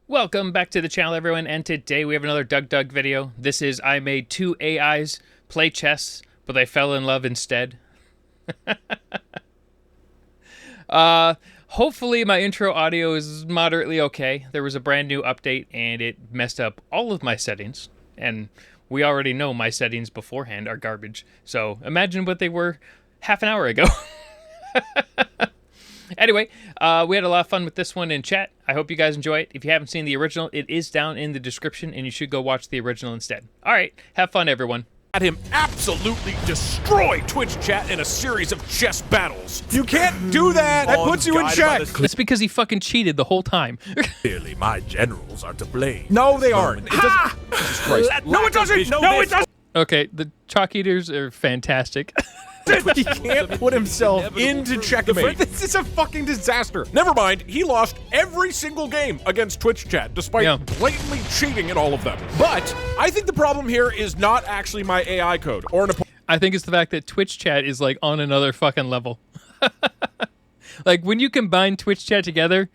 Welcome back to the channel, everyone, and today we have another DougDoug video. This is I made two AIs play chess, but they fell in love instead. Hopefully my intro audio is moderately okay. There was a brand new update and it messed up all of my settings, and we already know my settings beforehand are garbage, so imagine what they were half an hour ago. Anyway, we had a lot of fun with this one in chat. I hope you guys enjoy it. If you haven't seen the original, it is down in the description, and you should go watch the original instead. All right, have fun, everyone. Had him absolutely destroy Twitch chat in a series of chess battles. You can't do that. That puts you in check. It's because he fucking cheated the whole time. Clearly, my generals are to blame. No, they aren't. It doesn't. Jesus Christ. No, it doesn't. No, it doesn't. Okay, the chalk eaters are fantastic. He can't put himself into checkmate. This is a fucking disaster. Never mind, he lost every single game against Twitch chat, despite blatantly cheating in all of them. But I think the problem here is not actually my AI code or I think it's the fact that Twitch chat is like on another fucking level. Like when you combine Twitch chat together,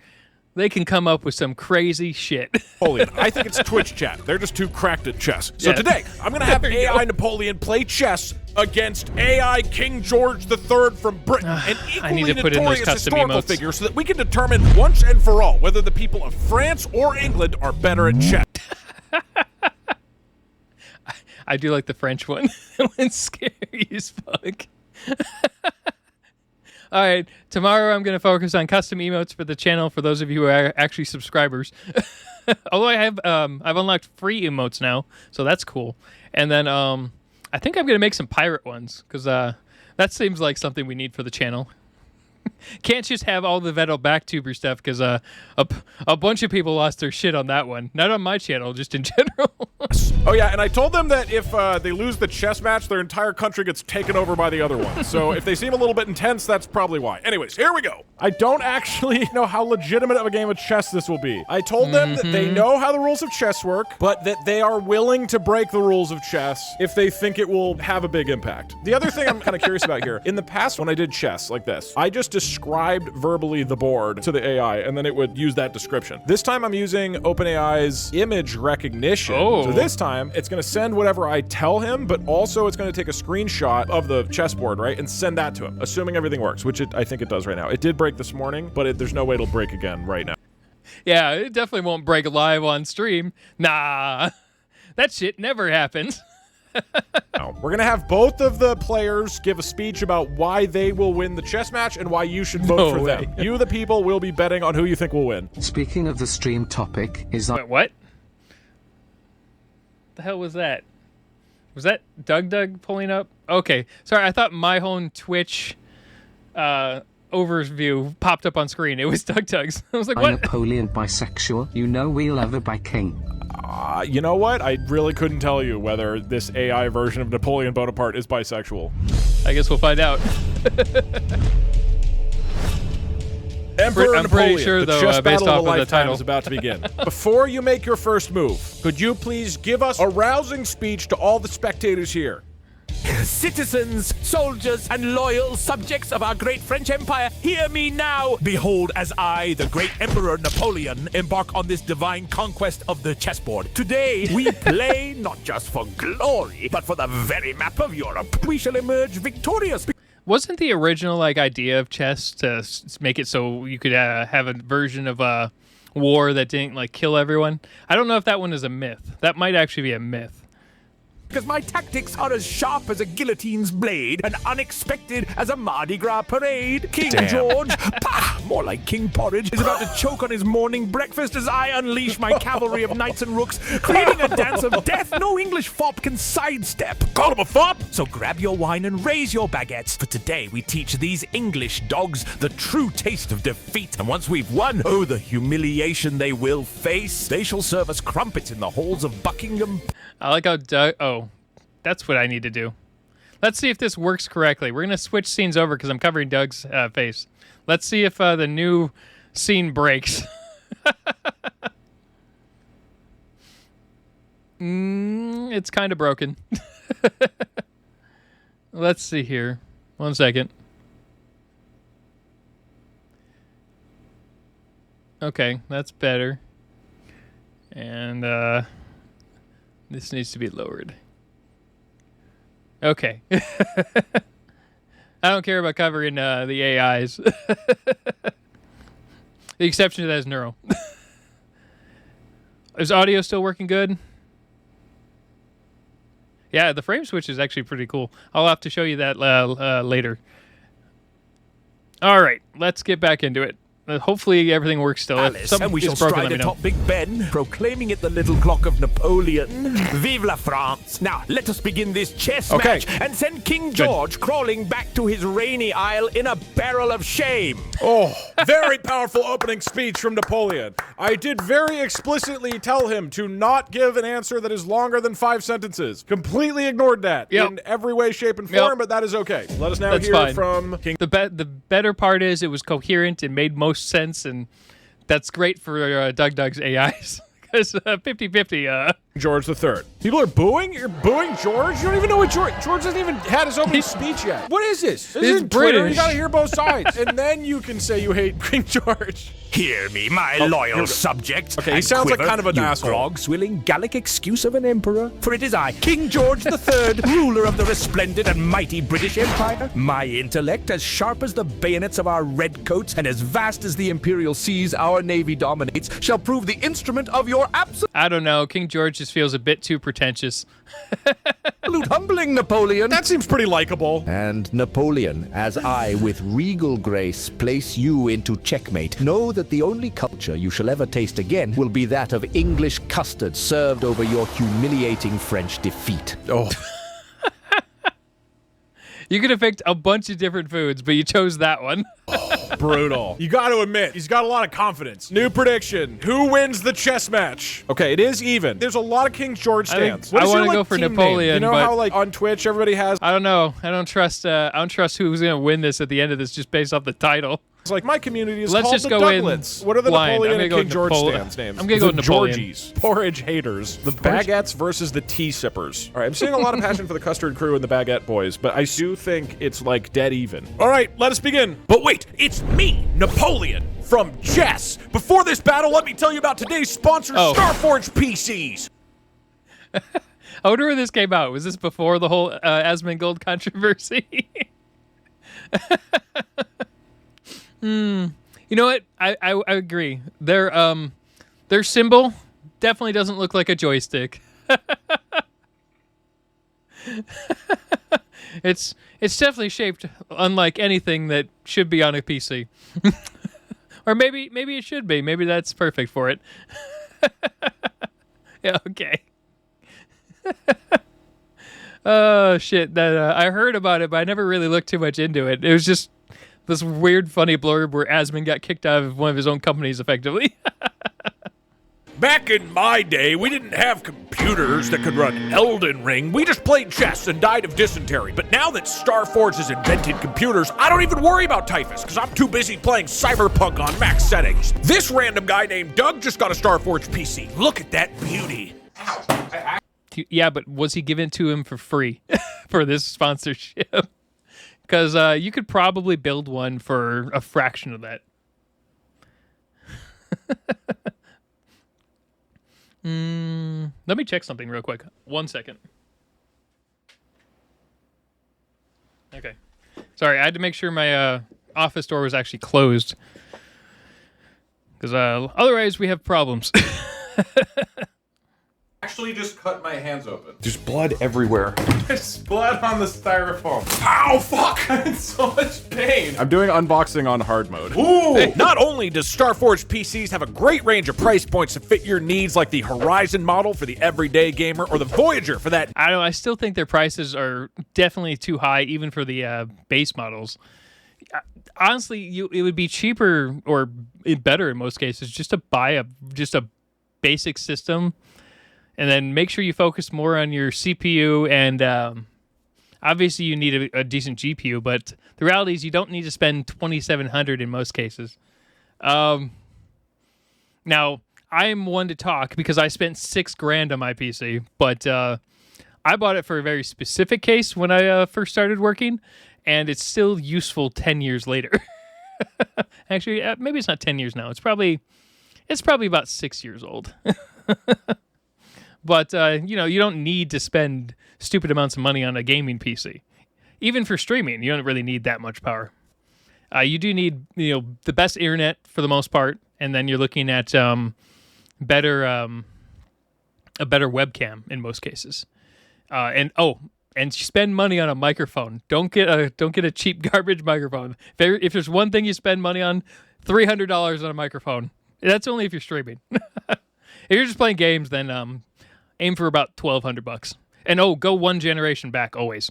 they can come up with some crazy shit. Napoleon. I think it's Twitch chat. They're just too cracked at chess. So today, I'm going to have AI Napoleon play chess against AI King George III from Britain, an equally notorious historical figure, so that we can determine once and for all whether the people of France or England are better at chess. I do like the French one. That one's scary as fuck. All right, tomorrow I'm going to focus on custom emotes for the channel for those of you who are actually subscribers. Although I've unlocked free emotes now, so that's cool. And then I think I'm going to make some pirate ones, because that seems like something we need for the channel. Can't just have all the Vettel backtuber stuff, because a bunch of people lost their shit on that one. Not on my channel, just in general. Oh yeah, and I told them that if they lose the chess match, their entire country gets taken over by the other one. So if they seem a little bit intense, that's probably why. Anyways, here we go. I don't actually know how legitimate of a game of chess this will be. I told them that they know how the rules of chess work, but that they are willing to break the rules of chess if they think it will have a big impact. The other thing I'm kind of curious about here, in the past when I did chess like this, I just described verbally the board to the AI, and then it would use that description. This time I'm using OpenAI's image recognition. So this time it's going to send whatever I tell him, but also it's going to take a screenshot of the chessboard, right, and send that to him, assuming everything works, which I think it does right now. It did break this morning, but there's no way it'll break again right now. Yeah, it definitely won't break live on stream. Nah, that shit never happens. No. We're gonna have both of the players give a speech about why they will win the chess match and why you should vote for them. You, the people, will be betting on who you think will win. Speaking of the stream topic, is Wait, what? The hell was that? Was that DougDoug pulling up? Okay, sorry, I thought my own Twitch overview popped up on screen. It was DougDoug's. I was like, what? Napoleon bisexual? You know we love a biking. You know what? I really couldn't tell you whether this AI version of Napoleon Bonaparte is bisexual. I guess we'll find out. Emperor I'm Napoleon, pretty sure, the though, chess based battle off of a of the lifetime title. is about to begin. Before you make your first move, could you please give us a rousing speech to all the spectators here? Citizens, soldiers, and loyal subjects of our great French Empire, hear me now. Behold, as I, the great Emperor Napoleon, embark on this divine conquest of the chessboard. Today, we play not just for glory, but for the very map of Europe. We shall emerge victorious. Wasn't the original idea of chess to make it so you could have a version of a war that didn't kill everyone? I don't know if that one is a myth. That might actually be a myth. Because my tactics are as sharp as a guillotine's blade and unexpected as a Mardi Gras parade. King George, more like King Porridge, is about to choke on his morning breakfast as I unleash my cavalry of knights and rooks, creating a dance of death no English fop can sidestep. Call him a fop? So grab your wine and raise your baguettes, for today we teach these English dogs the true taste of defeat. And once we've won, oh, the humiliation they will face. They shall serve us crumpets in the halls of Buckingham. I like how Doug... Oh, that's what I need to do. Let's see if this works correctly. We're going to switch scenes over because I'm covering Doug's face. Let's see if the new scene breaks. It's kind of broken. Let's see here. 1 second. Okay, that's better. And this needs to be lowered. Okay. I don't care about covering the AIs. The exception to that is Neuro. Is audio still working good? Yeah, the frame switch is actually pretty cool. I'll have to show you that later. All right, let's get back into it. Hopefully everything works still. Alice, and we shall stride atop Big Ben, proclaiming it the little clock of Napoleon. Vive la France! Now, let us begin this chess match and send King George crawling back to his rainy isle in a barrel of shame. Oh, very powerful opening speech from Napoleon. I did very explicitly tell him to not give an answer that is longer than 5 sentences. Completely ignored that in every way, shape, and form, but that is okay. Let us now hear from King. The better part is it was coherent and made most sense, and that's great for DougDoug's AIs. Because 50-50. George III. People are booing? You're booing George? You don't even know what George hasn't even had his opening speech yet. What is this? This isn't Twitter. British. You gotta hear both sides. And then you can say you hate King George. Hear me, my loyal subjects. Okay, he sounds like kind of an asshole. Grog-swilling Gallic excuse of an emperor. For it is I, King George III, ruler of the resplendent and mighty British Empire. My intellect, as sharp as the bayonets of our redcoats, and as vast as the imperial seas our navy dominates, shall prove the instrument of your absolute... I don't know. King George just feels a bit too pretentious. humbling, Napoleon. That seems pretty likable. And Napoleon, as I, with regal grace, place you into checkmate, know that the only culture you shall ever taste again will be that of English custard served over your humiliating French defeat. Oh. You could have picked a bunch of different foods, but you chose that one. Brutal. You got to admit, he's got a lot of confidence. New prediction. Who wins the chess match? Okay, it is even. There's a lot of King George stands. I want to go for Napoleon. You know how like on Twitch everybody has... I don't know. I don't trust who's going to win this at the end of this just based off the title. It's like my community is Let's called just the go Douglets. What are the blind. Napoleon and go King George stands names? I'm going to go with Napoleon. Georgies. Porridge haters. The baguettes versus the tea sippers. All right, I'm seeing a lot of passion for the custard crew and the baguette boys, but I do think it's like dead even. All right, let us begin. But wait, it's me, Napoleon, from Chess. Before this battle, let me tell you about today's sponsor, Starforge PCs. I wonder when this came out. Was this before the whole Asmongold controversy? You know what? I agree. Their symbol definitely doesn't look like a joystick. It's definitely shaped unlike anything that should be on a PC. Or maybe it should be. Maybe that's perfect for it. Yeah, okay. Oh shit! That I heard about it, but I never really looked too much into it. It was just this weird, funny blurb where Asmon got kicked out of one of his own companies, effectively. Back in my day, we didn't have computers that could run Elden Ring. We just played chess and died of dysentery. But now that Starforge has invented computers, I don't even worry about typhus, because I'm too busy playing Cyberpunk on max settings. This random guy named Doug just got a Starforge PC. Look at that beauty. Ow. Yeah, but was he given to him for free for this sponsorship? Because you could probably build one for a fraction of that. Let me check something real quick. 1 second. Okay. Sorry, I had to make sure my office door was actually closed. Because otherwise we have problems. Actually just cut my hands open. There's blood everywhere. There's blood on the styrofoam. Ow, fuck! I'm in so much pain. I'm doing unboxing on hard mode. Ooh! Not only does Starforge PCs have a great range of price points to fit your needs, like the Horizon model for the everyday gamer, or the Voyager for that. I don't know, I still think their prices are definitely too high, even for the base models. Honestly, it would be cheaper, or better in most cases, just to buy a basic system. And then make sure you focus more on your CPU, and obviously you need a decent GPU, but the reality is you don't need to spend $2,700 in most cases. Now, I'm one to talk because I spent $6,000 on my PC, but I bought it for a very specific case when I first started working, and it's still useful 10 years later. Actually, maybe it's not 10 years now. It's probably about 6 years old. But you know, you don't need to spend stupid amounts of money on a gaming PC. Even for streaming, you don't really need that much power. You do need, you know, the best internet for the most part, and then you're looking at better a better webcam in most cases. And spend money on a microphone. Don't get a cheap garbage microphone. If there's one thing you spend money on, $300 on a microphone. That's only if you're streaming. If you're just playing games, then aim for about $1,200. And go one generation back always.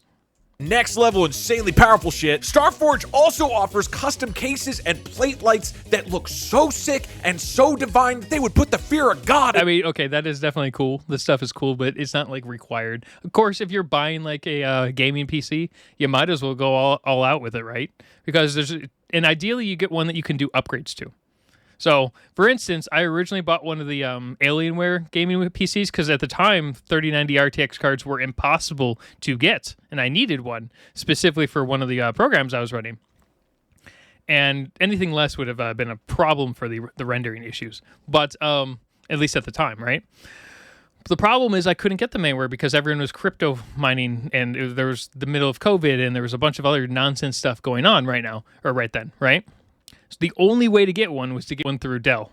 Next level insanely powerful shit. Starforge also offers custom cases and plate lights that look so sick and so divine that they would put the fear of God. I mean, okay, that is definitely cool. This stuff is cool, but it's not like required. Of course, if you're buying like a gaming PC, you might as well go all out with it, right? Because and ideally you get one that you can do upgrades to. So, for instance, I originally bought one of the Alienware gaming PCs because at the time, 3090 RTX cards were impossible to get, and I needed one specifically for one of the programs I was running. And anything less would have been a problem for the rendering issues, but at least at the time, right? The problem is I couldn't get them anywhere because everyone was crypto mining, and there was the middle of COVID, and there was a bunch of other nonsense stuff going on right then, right? So the only way to get one was to get one through Dell.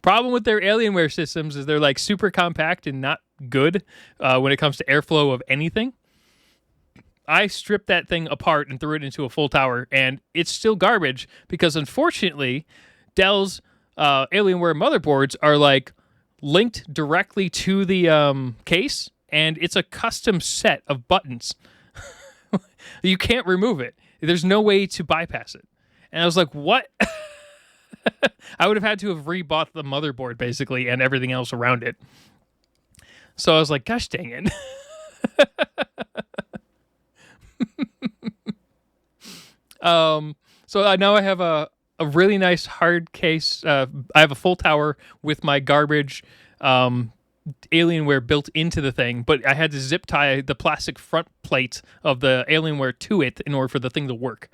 Problem with their Alienware systems is they're like super compact and not good when it comes to airflow of anything. I stripped that thing apart and threw it into a full tower, and it's still garbage because unfortunately, Dell's Alienware motherboards are like linked directly to the case, and it's a custom set of buttons. You can't remove it. There's no way to bypass it. And I was like, what? I would have had to have rebought the motherboard, basically, and everything else around it. So I was like, gosh dang it. So now I have a really nice hard case. I have a full tower with my garbage Alienware built into the thing, but I had to zip tie the plastic front plate of the Alienware to it in order for the thing to work.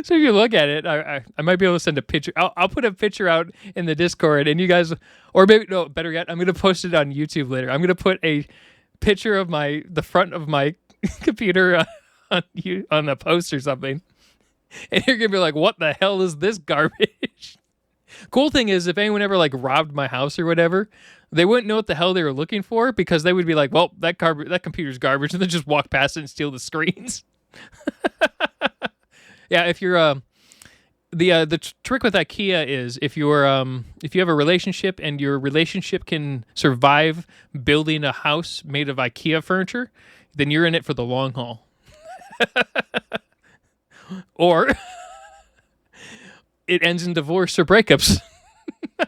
So if you look at it, I might be able to send a picture. I'll put a picture out in the Discord, and you guys, or maybe no, better yet, I'm gonna post it on YouTube later. I'm gonna put a picture of the front of my computer on a post or something, and you're gonna be like, "What the hell is this garbage?" Cool thing is, if anyone ever like robbed my house or whatever, they wouldn't know what the hell they were looking for because they would be like, "Well, that computer's garbage," and then just walk past it and steal the screens. Yeah, if you're the trick with IKEA is if you have a relationship and your relationship can survive building a house made of IKEA furniture, then you're in it for the long haul. Or it ends in divorce or breakups. And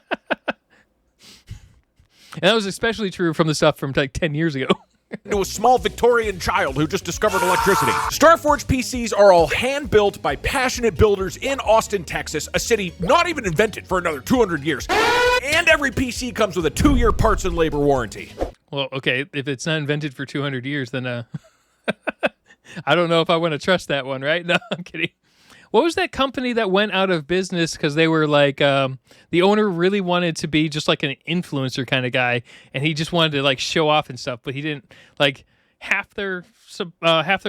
that was especially true from the stuff from like 10 years ago. To a small Victorian child who just discovered electricity. Starforge PCs are all hand-built by passionate builders in Austin, Texas, a city not even invented for another 200 years. And every PC comes with a 2-year parts and labor warranty. Well, okay, if it's not invented for 200 years, then I don't know if I want to trust that one, right? No, I'm kidding. What was that company that went out of business because they were like, the owner really wanted to be just like an influencer kind of guy, and he just wanted to like show off and stuff, but he didn't, like half their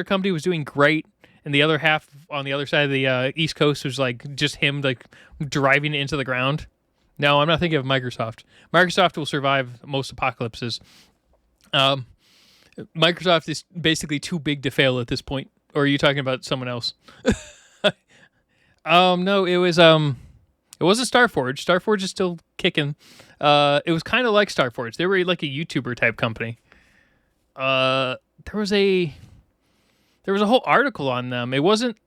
company was doing great, and the other half on the other side of the East Coast was like just him like driving it into the ground. No, I'm not thinking of Microsoft. Microsoft will survive most apocalypses. Microsoft is basically too big to fail at this point. Or are you talking about someone else? No, it wasn't Starforge. Starforge is still kicking. It was kind of like Starforge. They were like a YouTuber type company. There was a whole article on them. It wasn't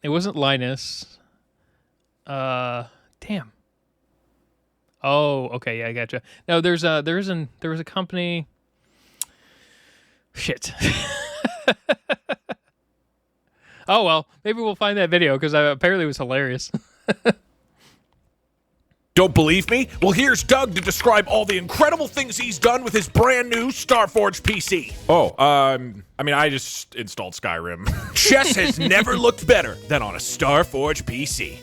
Linus. Damn. Oh, okay, yeah, I gotcha. No, there was a company. Shit. Oh, well, maybe we'll find that video because apparently it was hilarious. Don't believe me? Well, here's Doug to describe all the incredible things he's done with his brand new Starforge PC. Oh, I mean, I just installed Skyrim. Chess has never looked better than on a Starforge PC.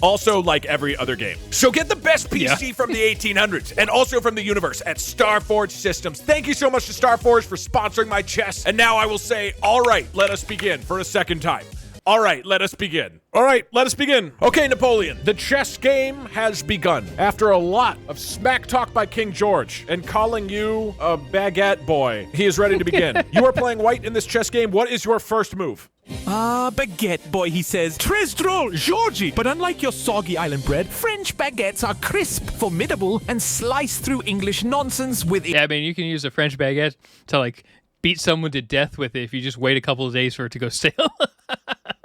Also, like every other game. So get the best PC from the 1800s and also from the universe at Starforge Systems. Thank you so much to Starforge for sponsoring my chess. And now I will say, all right, let us begin for a second time. All right, let us begin. All right, let us begin. Okay, Napoleon, the chess game has begun. After a lot of smack talk by King George and calling you a baguette boy, he is ready to begin. You are playing white in this chess game. What is your first move? Baguette boy, he says. Très drôle, Georgie. But unlike your soggy island bread, French baguettes are crisp, formidable, and slice through English nonsense with... Yeah, I mean, you can use a French baguette to, like, beat someone to death with it if you just wait a couple of days for it to go stale.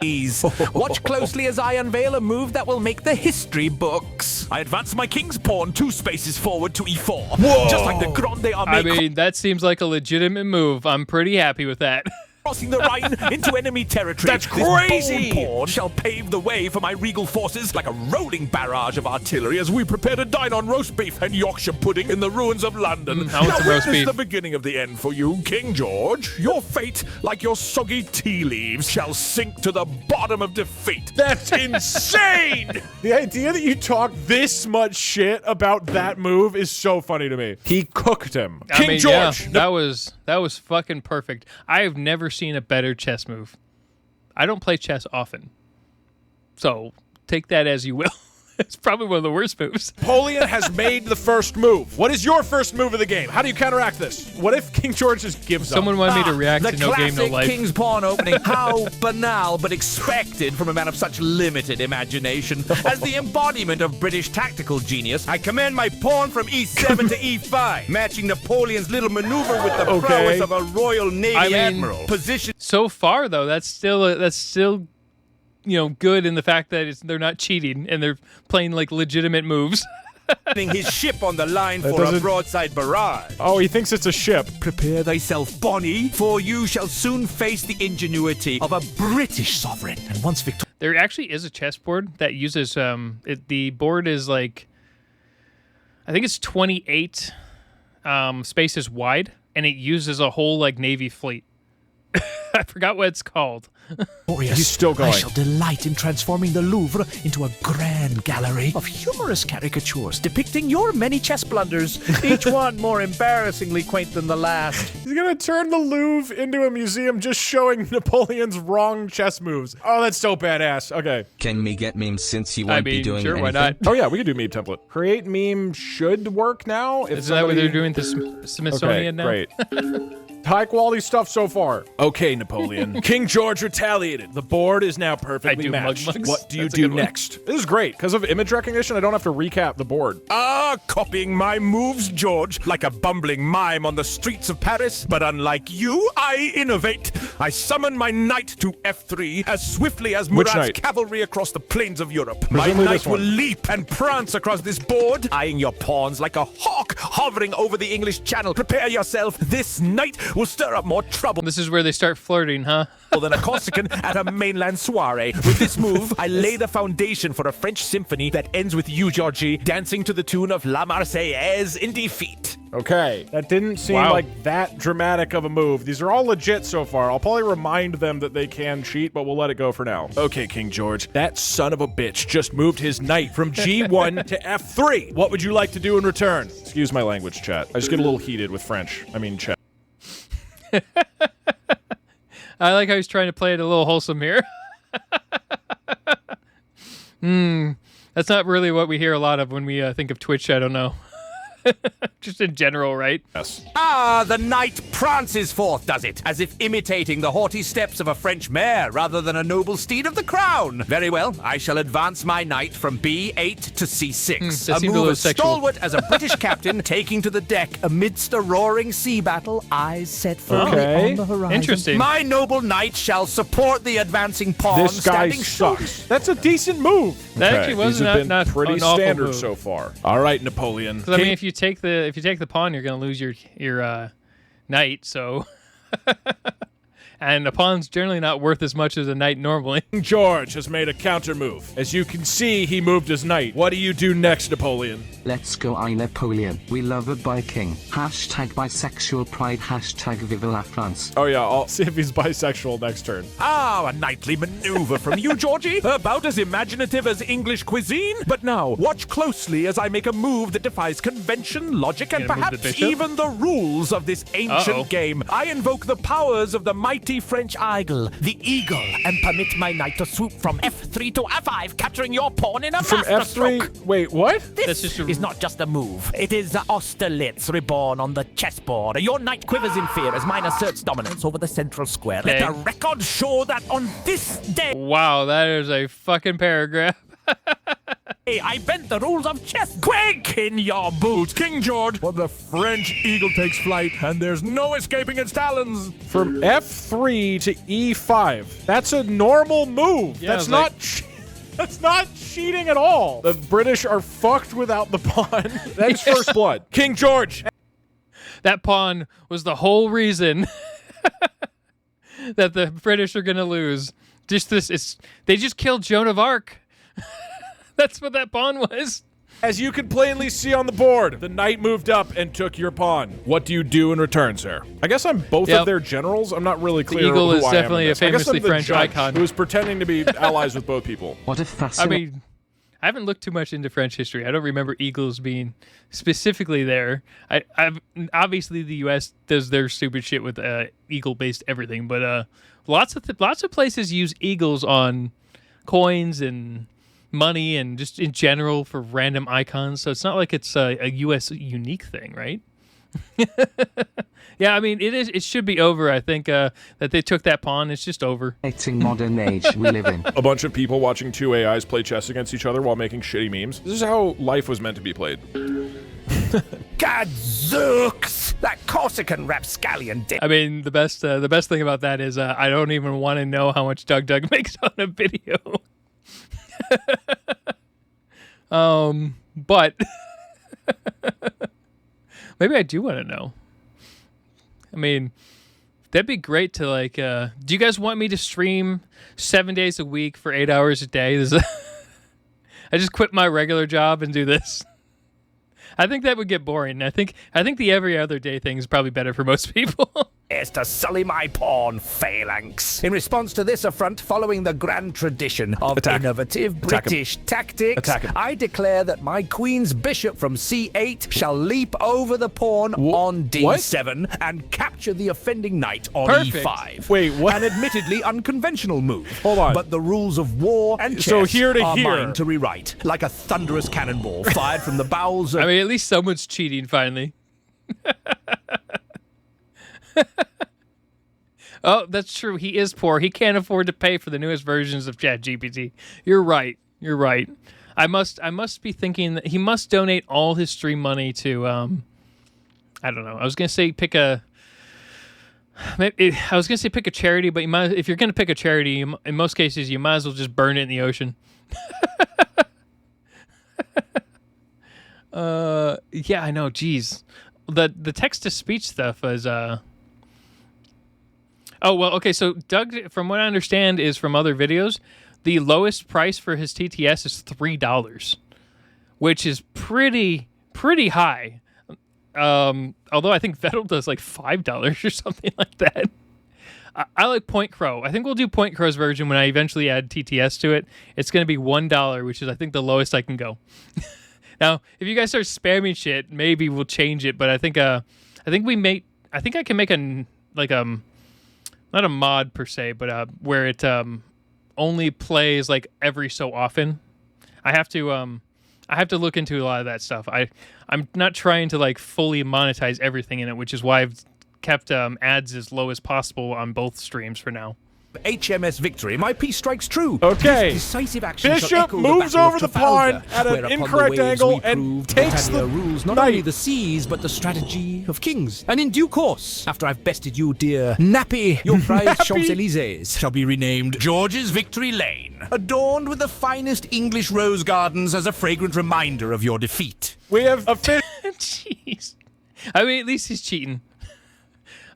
ease. Watch closely as I unveil a move that will make the history books. I advance my king's pawn 2 spaces forward to e4. Whoa. Just like the Grande Armée. I mean, that seems like a legitimate move. I'm pretty happy with that. Crossing the Rhine into enemy territory. That's crazy! This bold pawn shall pave the way for my regal forces like a rolling barrage of artillery as we prepare to dine on roast beef and Yorkshire pudding in the ruins of London. I want some roast beef. The beginning of the end for you, King George. Your fate, like your soggy tea leaves, shall sink to the bottom of defeat. That's insane! The idea that you talk this much shit about that move is so funny to me. He cooked him. I King mean, George! Yeah, that was fucking perfect. I have never seen a better chess move. I don't play chess often, so take that as you will. It's probably one of the worst moves. Napoleon has made the first move. What is your first move of the game? How do you counteract this? What if King George just gives up? Someone wanted me to react The to No Game, No classic Life. King's Pawn opening. How banal, but expected from a man of such limited imagination. As the embodiment of British tactical genius, I command my pawn from e7 to e5, matching Napoleon's little maneuver with the prowess of a Royal Navy admiral. Position So far, though, that's still good in the fact that they're not cheating and they're playing like legitimate moves. his ship on the line for a broadside barrage. Oh, he thinks it's a ship. Prepare thyself, Bonnie, for you shall soon face the ingenuity of a British sovereign. And once victorious, There actually is a chessboard that uses the board is like, I think it's 28 spaces wide, and it uses a whole like Navy fleet. I forgot what it's called. He's still going. I shall delight in transforming the Louvre into a grand gallery of humorous caricatures depicting your many chess blunders, each one more embarrassingly quaint than the last. He's gonna turn the Louvre into a museum just showing Napoleon's wrong chess moves. Oh, that's so badass. Okay. Can me get memes since you won't be doing sure, anything? why not? Oh yeah, we can do meme template. Create meme should work now. If Isn't that what they're doing at the Smithsonian now? Great. High quality stuff so far. Okay, Napoleon. King George retaliated. The board is now perfectly I do matched. mug mugs. What do you That's a do good one. next? This is great. Because of image recognition, I don't have to recap the board. Copying my moves, George, like a bumbling mime on the streets of Paris. But unlike you, I innovate. I summon my knight to f3 as swiftly as Which Murat's knight? cavalry across the plains of Europe. My Presumably knight this will one. leap and prance across this board, eyeing your pawns like a hawk hovering over the English Channel. Prepare yourself. This knight will stir up more trouble This is where they start flirting, huh? than a Corsican at a mainland soiree. With this move, I lay the foundation for a French symphony that ends with you, Georgie, dancing to the tune of La Marseillaise in defeat. Okay. That didn't seem like that dramatic of a move. These are all legit so far. I'll probably remind them that they can cheat, but we'll let it go for now. Okay, King George. That son of a bitch just moved his knight from G1 to F3. What would you like to do in return? Excuse my language, chat. I just get a little heated with French. I mean, chat. I like how he's trying to play it a little wholesome here. That's not really what we hear a lot of when we think of Twitch. I don't know. Just in general, right? Yes. The knight prances forth, does it, as if imitating the haughty steps of a French mare rather than a noble steed of the crown. Very well, I shall advance my knight from B8 to C6. that A seemed a move little as sexual. stalwart as a British captain taking to the deck amidst a roaring sea battle, eyes set firmly Okay. on the horizon. Interesting. My noble knight shall support the advancing pawn, This guy standing sucks. That's a decent move. That actually was These have been not pretty an awful standard move. so far. All right, Napoleon. 'Cause, I mean, if you take the pawn, you're going to lose your knight. So, and a pawn's generally not worth as much as a knight normally. George has made a counter move. As you can see, he moved his knight. What do you do next, Napoleon? Let's go I Napoleon. We love a by king. Hashtag bisexual pride. Hashtag vive la France. Oh yeah, I'll see if he's bisexual next turn. Ah, a knightly maneuver from you, Georgie. About as imaginative as English cuisine. But now, watch closely as I make a move that defies convention, logic, and Gonna move the perhaps bishop? even the rules of this ancient game. I invoke the powers of the mighty French eagle, the eagle, and permit my knight to swoop from F3 to F5, capturing your pawn in a From masterstroke. F3? Wait, what? That's This just a- is not just a move. It is Austerlitz reborn on the chessboard. Your knight quivers in fear as mine asserts dominance over the central square. Let Okay. the record show that on this day, Wow, that is a fucking paragraph. I bent the rules of chess. Quake in your boots, King George. Well, the French eagle takes flight, and there's no escaping its talons. From F3 to E5. That's a normal move. Yeah, That's it's not like- that's not cheating at all. The British are fucked without the pawn. That's first blood. King George. That pawn was the whole reason that the British are gonna lose. They just killed Joan of Arc. That's what that pawn was. As you can plainly see on the board, the knight moved up and took your pawn. What do you do in return, sir? I guess I'm both Yep. of their generals. I'm not really clear eagle who is I am in definitely a this. I guess famously I'm the French judge icon. who's pretending to be allies with both people. What a I fascinating. mean, I haven't looked too much into French history. I don't remember eagles being specifically there. I've obviously the U.S. does their stupid shit with eagle-based everything, but lots of places use eagles on coins and money and just in general for random icons. So it's not like it's a U.S. unique thing, right? Yeah, I mean it is. It should be over. I think that they took that pawn. It's just over. Modern age we live in. A bunch of people watching two AIs play chess against each other while making shitty memes. This is how life was meant to be played. Gadzooks! That Corsican rapscallion did. I mean, the best thing about that is I don't even want to know how much DougDoug makes on a video. But maybe I do want to know. I mean, that'd be great to like. Do you guys want me to stream 7 days a week for 8 hours a day? I just quit my regular job and do this. I think that would get boring. I think the every other day thing is probably better for most people. Is to sully my pawn phalanx. In response to this affront, following the grand tradition of innovative British tactics, I declare that my queen's bishop from C8 shall leap over the pawn on D7 and capture the offending knight on Perfect. E5. Wait, what? An admittedly unconventional move. Hold on. But the rules of war and chess So here to are here. mine to rewrite, like a thunderous cannonball fired from the bowels of I mean, at least someone's cheating finally. Oh, that's true. He is poor. He can't afford to pay for the newest versions of ChatGPT. You're right. You're right. I must be thinking that he must donate all his stream money to I don't know. I was gonna say pick a charity, but if you're gonna pick a charity, in most cases you might as well just burn it in the ocean. Yeah, I know. Jeez, the text to speech stuff is Oh, well, okay, so Doug, from what I understand is from other videos, the lowest price for his TTS is $3, which is pretty high. Although I think Vettel does like $5 or something like that. I like Point Crow. I think we'll do Point Crow's version when I eventually add TTS to it. It's going to be $1, which is I think the lowest I can go. Now, if you guys start spamming shit, maybe we'll change it, but I think I can make not a mod per se, but where it only plays like every so often. I have to look into a lot of that stuff. I'm not trying to like fully monetize everything in it, which is why I've kept ads as low as possible on both streams for now. HMS Victory, my piece strikes true. Okay. This decisive action shall Bishop echo moves the Battle over of the Trafalgar, pawn at an whereupon the incorrect waves angle we and proved takes Britannia the rules not knight. only the seas but the strategy of kings. And in due course, after I've bested you, dear Nappy, your prized Champs-Elysees shall be renamed George's Victory Lane, adorned with the finest English rose gardens as a fragrant reminder of your defeat. We have a Jeez. I mean, at least he's cheating.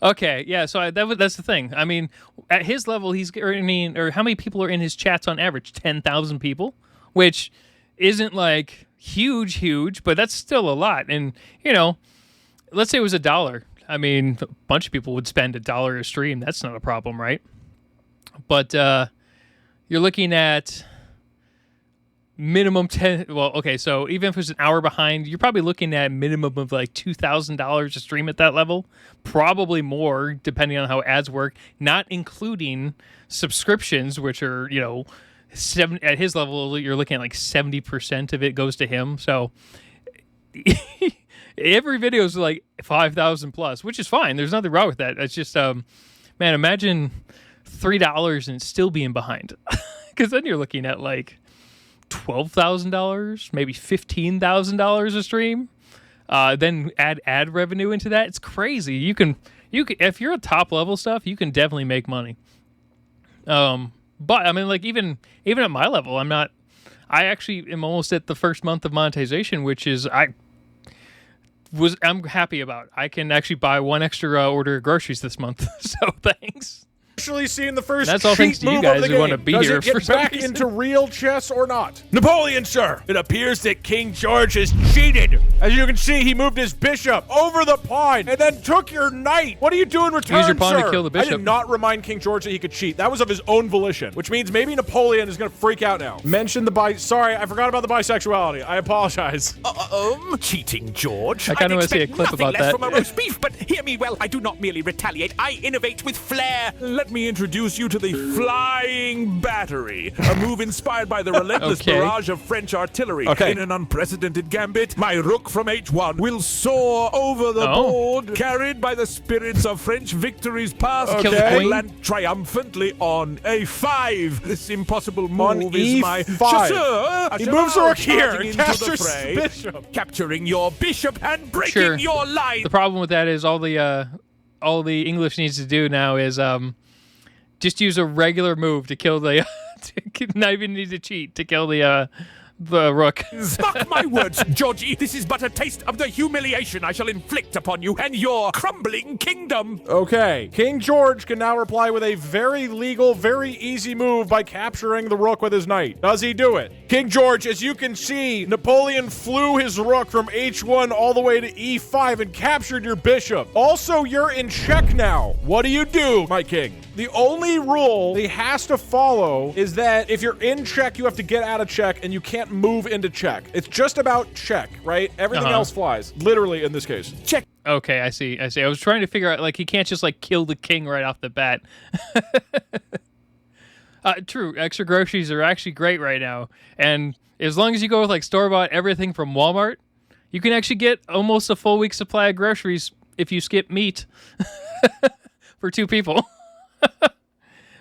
Okay, yeah. So that's the thing. I mean, at his level, he's earning, or how many people are in his chats on average? 10,000 people, which isn't like huge, but that's still a lot. And let's say it was $1. I mean, a bunch of people would spend $1 a stream. That's not a problem, right? But you're looking at minimum 10. Well, okay, so even if it's an hour behind, you're probably looking at a minimum of like $2,000 a stream at that level. Probably more, depending on how ads work, not including subscriptions, which are, at his level, you're looking at like 70% of it goes to him. So every video is like 5,000 plus, which is fine. There's nothing wrong with that. It's just, man, imagine $3 and still being behind, because then you're looking at like $12,000, maybe $15,000 a stream. Then add ad revenue into that. It's crazy. You can if you're a top level stuff, you can definitely make money. But I mean, like even at my level, I actually am almost at the first month of monetization, which is I'm happy about. I can actually buy one extra order of groceries this month. So thanks. Actually seeing the first That's all thanks to you guys who want to be here for some back into real chess or not? Napoleon, sir, it appears that King George has cheated. As you can see, he moved his bishop over the pawn and then took your knight. What do you do in return, Use your pawn sir? to kill the bishop. I did not remind King George that he could cheat. That was of his own volition, which means maybe Napoleon is going to freak out now. Mention Sorry, I forgot about the bisexuality. I apologize. Cheating George. I kind of want to see a clip about that. From a roast beef, but hear me well. I do not merely retaliate. I innovate with flair. Let me introduce you to the Flying Battery, a move inspired by the relentless barrage of French artillery. In an unprecedented gambit, my rook from H1 will soar over the board, carried by the spirits of French victories past, and land triumphantly on A5. This impossible move is my chasseur. He moves the rook here and captures the bishop, capturing your bishop and breaking your line. The problem with that is all the English needs to do now is just use a regular move to kill the. Not even need to cheat to kill the rook. Mark my words, Georgie. This is but a taste of the humiliation I shall inflict upon you and your crumbling kingdom. Okay. King George can now reply with a very legal, very easy move by capturing the rook with his knight. Does he do it? King George, as you can see, Napoleon flew his rook from H1 all the way to E5 and captured your bishop. Also, you're in check now. What do you do, my king? The only rule he has to follow is that if you're in check, you have to get out of check, and you can't move into check. It's just about check, right? Everything else flies, literally in this case. Check. Okay, I see. I was trying to figure out, like, he can't just, like, kill the king right off the bat. True, extra groceries are actually great right now. And as long as you go with, like, store-bought everything from Walmart, you can actually get almost a full week's supply of groceries if you skip meat for 2 people.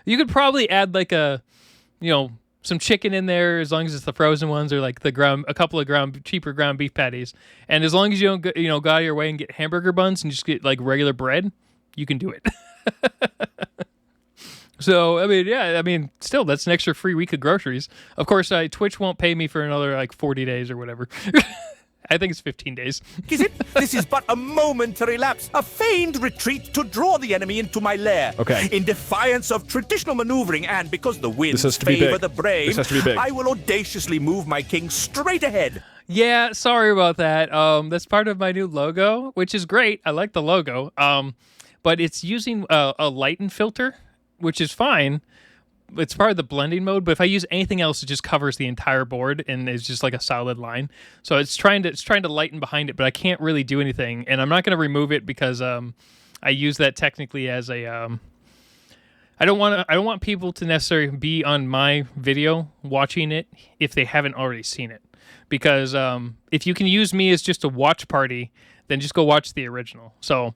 You could probably add, like, some chicken in there, as long as it's the frozen ones, or like a couple of cheaper ground beef patties. And as long as you don't go out of your way and get hamburger buns and just get like regular bread, you can do it. So, still, that's an extra free week of groceries. Of course, Twitch won't pay me for another like 40 days or whatever. I think it's 15 days. Is it? This is but a momentary lapse, a feigned retreat to draw the enemy into my lair. Okay. In defiance of traditional maneuvering, and because the winds favor the brave, this has to be big. I will audaciously move my king straight ahead. Yeah, sorry about that. That's part of my new logo, which is great. I like the logo. But it's using a lighten filter, which is fine. It's part of the blending mode, but if I use anything else, it just covers the entire board and it's just like a solid line. So it's trying to lighten behind it, but I can't really do anything, and I'm not going to remove it because I use that technically as a I don't want people to necessarily be on my video watching it if they haven't already seen it, because if you can use me as just a watch party, then just go watch the original. So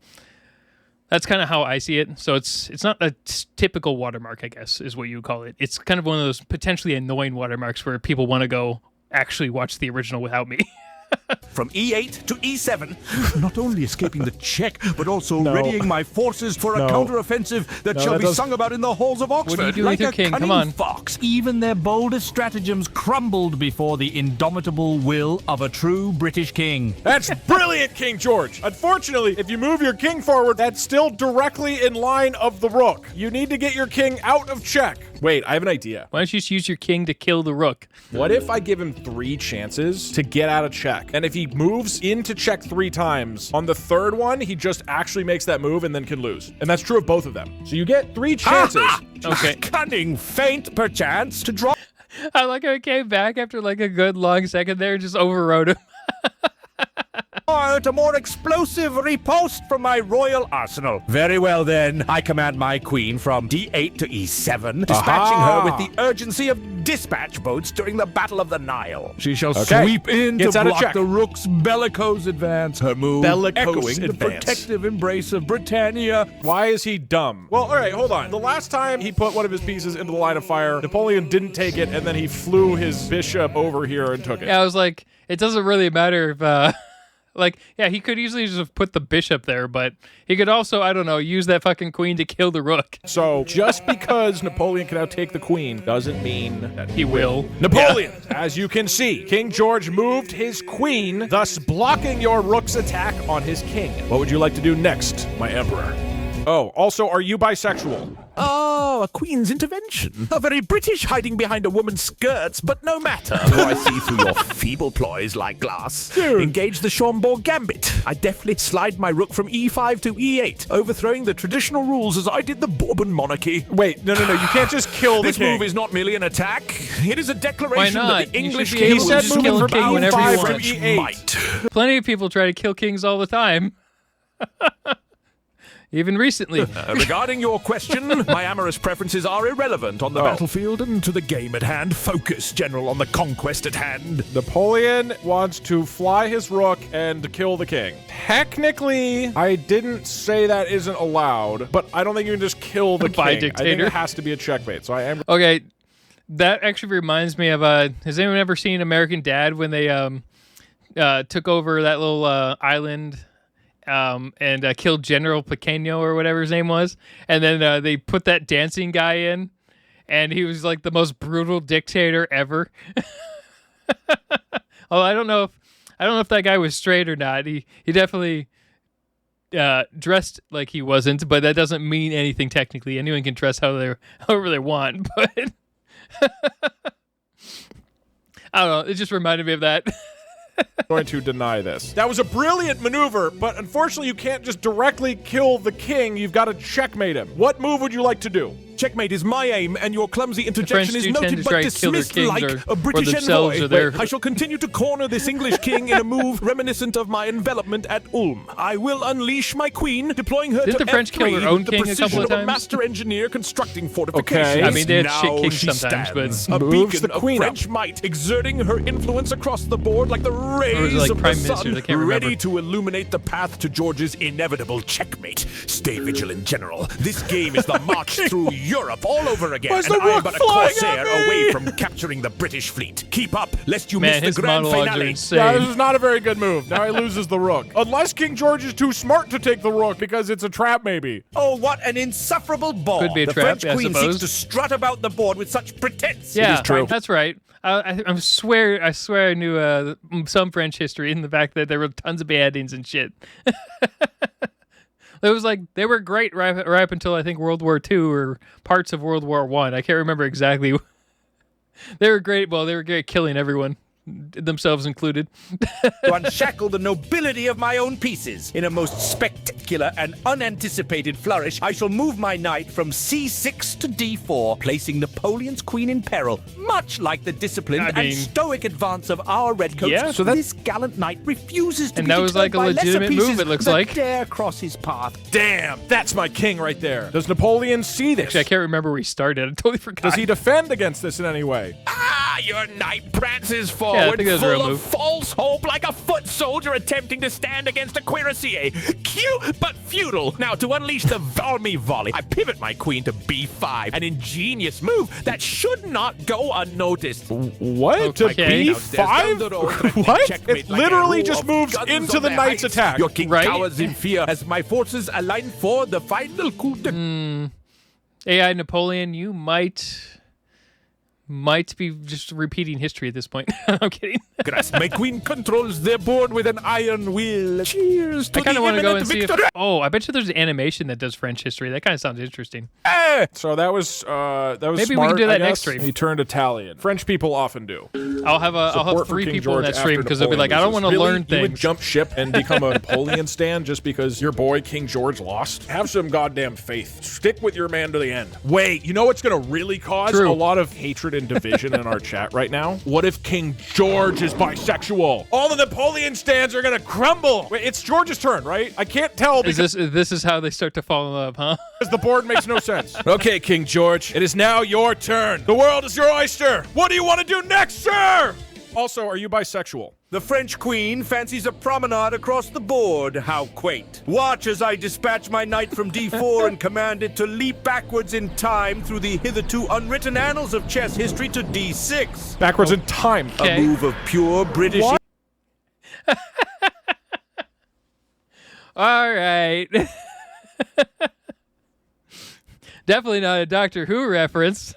that's kind of how I see it. So it's not a typical watermark, I guess, is what you would call it. It's kind of one of those potentially annoying watermarks where people want to go actually watch the original without me. From E8 to E7, not only escaping the check, but also readying my forces for a counter-offensive that shall be sung about in the halls of Oxford. What are you doing like with your a king? cunning Come on. fox. Even their boldest stratagems crumbled before the indomitable will of a true British king. That's brilliant, King George. Unfortunately, if you move your king forward, that's still directly in line of the rook. You need to get your king out of check. Wait, I have an idea. Why don't you just use your king to kill the rook? What if I give him 3 chances to get out of check? And if he moves into check 3 times, on the 3rd one, he just actually makes that move and then can lose. And that's true of both of them. So you get 3 chances. Okay. Cunning feint, perchance, to draw. I like how he came back after like a good long second there and just overrode him. A more explosive riposte from my royal arsenal. Very well then, I command my queen from D8 to E7, dispatching her with the urgency of dispatch boats during the Battle of the Nile. She shall sweep in Gets to out of block check. the rook's bellicose advance. Her move Bellicose echoing the advance. protective embrace of Britannia. Why is he dumb? Well, all right, hold on. The last time he put one of his pieces into the line of fire, Napoleon didn't take it, and then he flew his bishop over here and took it. Yeah, I was like, it doesn't really matter if, like, yeah, he could easily just have put the bishop there, but he could also, I don't know, use that fucking queen to kill the rook. So just because Napoleon can now take the queen doesn't mean that He will. Napoleon, as you can see, King George moved his queen, thus blocking your rook's attack on his king. What would you like to do next, my emperor? Oh, also, are you bisexual? Oh, a queen's intervention. A very British hiding behind a woman's skirts, but no matter. For I see through your feeble ploys like glass. Engage the Schomburg gambit. I deftly slide my rook from E5 to E8, overthrowing the traditional rules as I did the Bourbon monarchy. Wait, no, you can't just kill the This king. move is not merely an attack. It is a Why declaration not? that the You English should be king able to will just soon kill the bow king whenever by you French want. might. Plenty of people try to kill kings all the time. Even recently. Regarding your question, my amorous preferences are irrelevant on the battlefield and to the game at hand. Focus, General, on the conquest at hand. Napoleon wants to fly his rook and kill the king. Technically, I didn't say that isn't allowed, but I don't think you can just kill the By king. I think dictator. it has to be a checkmate, so I am... Okay, that actually reminds me of, has anyone ever seen American Dad when they took over that little island and killed General Pequeño or whatever his name was, and then they put that dancing guy in, and he was like the most brutal dictator ever. Oh, I don't know if that guy was straight or not. He definitely dressed like he wasn't, but that doesn't mean anything technically. Anyone can dress however they want, but I don't know. It just reminded me of that. going to deny this. That was a brilliant maneuver, but unfortunately you can't just directly kill the king. You've got to checkmate him. What move would you like to do? Checkmate is my aim, and your clumsy interjection is do tend noted to but try to kill their dismissed kings like or a British themselves envoy. or their- I shall continue to corner this English king in a move reminiscent of my envelopment at Ulm. I will unleash my queen, deploying her Didn't to the French kill F3 their own with the king a precision couple of a times? master engineer constructing fortifications. Okay. I mean, they had Now shit kings she sometimes, but- stands, a Moves beacon the of queen up. French might, exerting her influence across the board like the rays Or was it like of prime the ministers? sun, I can't ready remember. to illuminate the path to George's inevitable checkmate. Stay vigilant, General. This game is the march through Europe all over again, Why's and the I am rook but a flying corsair at me? away from capturing the British fleet. Keep up, lest you Man, miss his the grand monologues are finale. insane. Yeah, this is not a very good move. Now he loses the rook. Unless King George is too smart to take the rook because it's a trap, maybe. Oh, what an insufferable bore. Could be a the trap, French I queen suppose. seeks to strut about the board with such pretense. Yeah, true. that's right. I swear I knew some French history in the fact that there were tons of beheadings and shit. It was like they were great right up until I think World War II or parts of World War I. I can't remember exactly. They were great. Well, they were great killing everyone, themselves included. To unshackle the nobility of my own pieces. In a most spectacular and unanticipated flourish, I shall move my knight from C6 to D4, placing Napoleon's queen in peril, much like the disciplined I mean- and stoic advance of our redcoats. Yeah, so that- this gallant knight refuses to And be that was deterred like a by lesser legitimate move, pieces it looks that like. dare cross his path. Damn, that's my king right there. Does Napoleon see this? Actually, I can't remember where he started. I totally forgot. Does he defend against this in any way? Iron Knight prances I forward, think that was a real full of move. false hope, like a foot soldier attempting to stand against a cuirassier. Cute but futile. Now, to unleash the Valmy volley, I pivot my queen to b5, an ingenious move that should not go unnoticed. What? Okay. To B5? What? It literally just moves into the knight's attack. Your king Right? cowers in fear as my forces align for the final coup de... AI Napoleon, you might be just repeating history at this point. I'm kidding. My queen controls their board with an iron will. Cheers to I kind the of want to go and imminent see if... victory. Oh, I bet you there's an animation that does French history. That kind of sounds interesting. So that was Maybe we smart, can do that I next guess. stream. He turned Italian. French people often do. I'll have Support for 3 King people in George that stream after because they'll be like, I don't want Napoleon to loses. learn Really? You would things. jump ship and become a Napoleon stan just because your boy King George lost? Have some goddamn faith. Stick with your man to the end. Wait, you know what's going to really cause True. a lot of hatred and division in our chat right now? What if King George is bisexual? All the Napoleon stans are going to crumble. Wait, it's George's turn, right? I can't tell because This is how they start to fall in love, huh? the board makes no sense. Okay, King George, it is now your turn. The world is your oyster. What do you want to do next, sir? Also, are you bisexual? The French queen fancies a promenade across the board. How quaint. Watch as I dispatch my knight from d4 and command it to leap backwards in time through the hitherto unwritten annals of chess history to d6. Backwards in time. Okay. A move of pure British... What? All right. Definitely not a Doctor Who reference.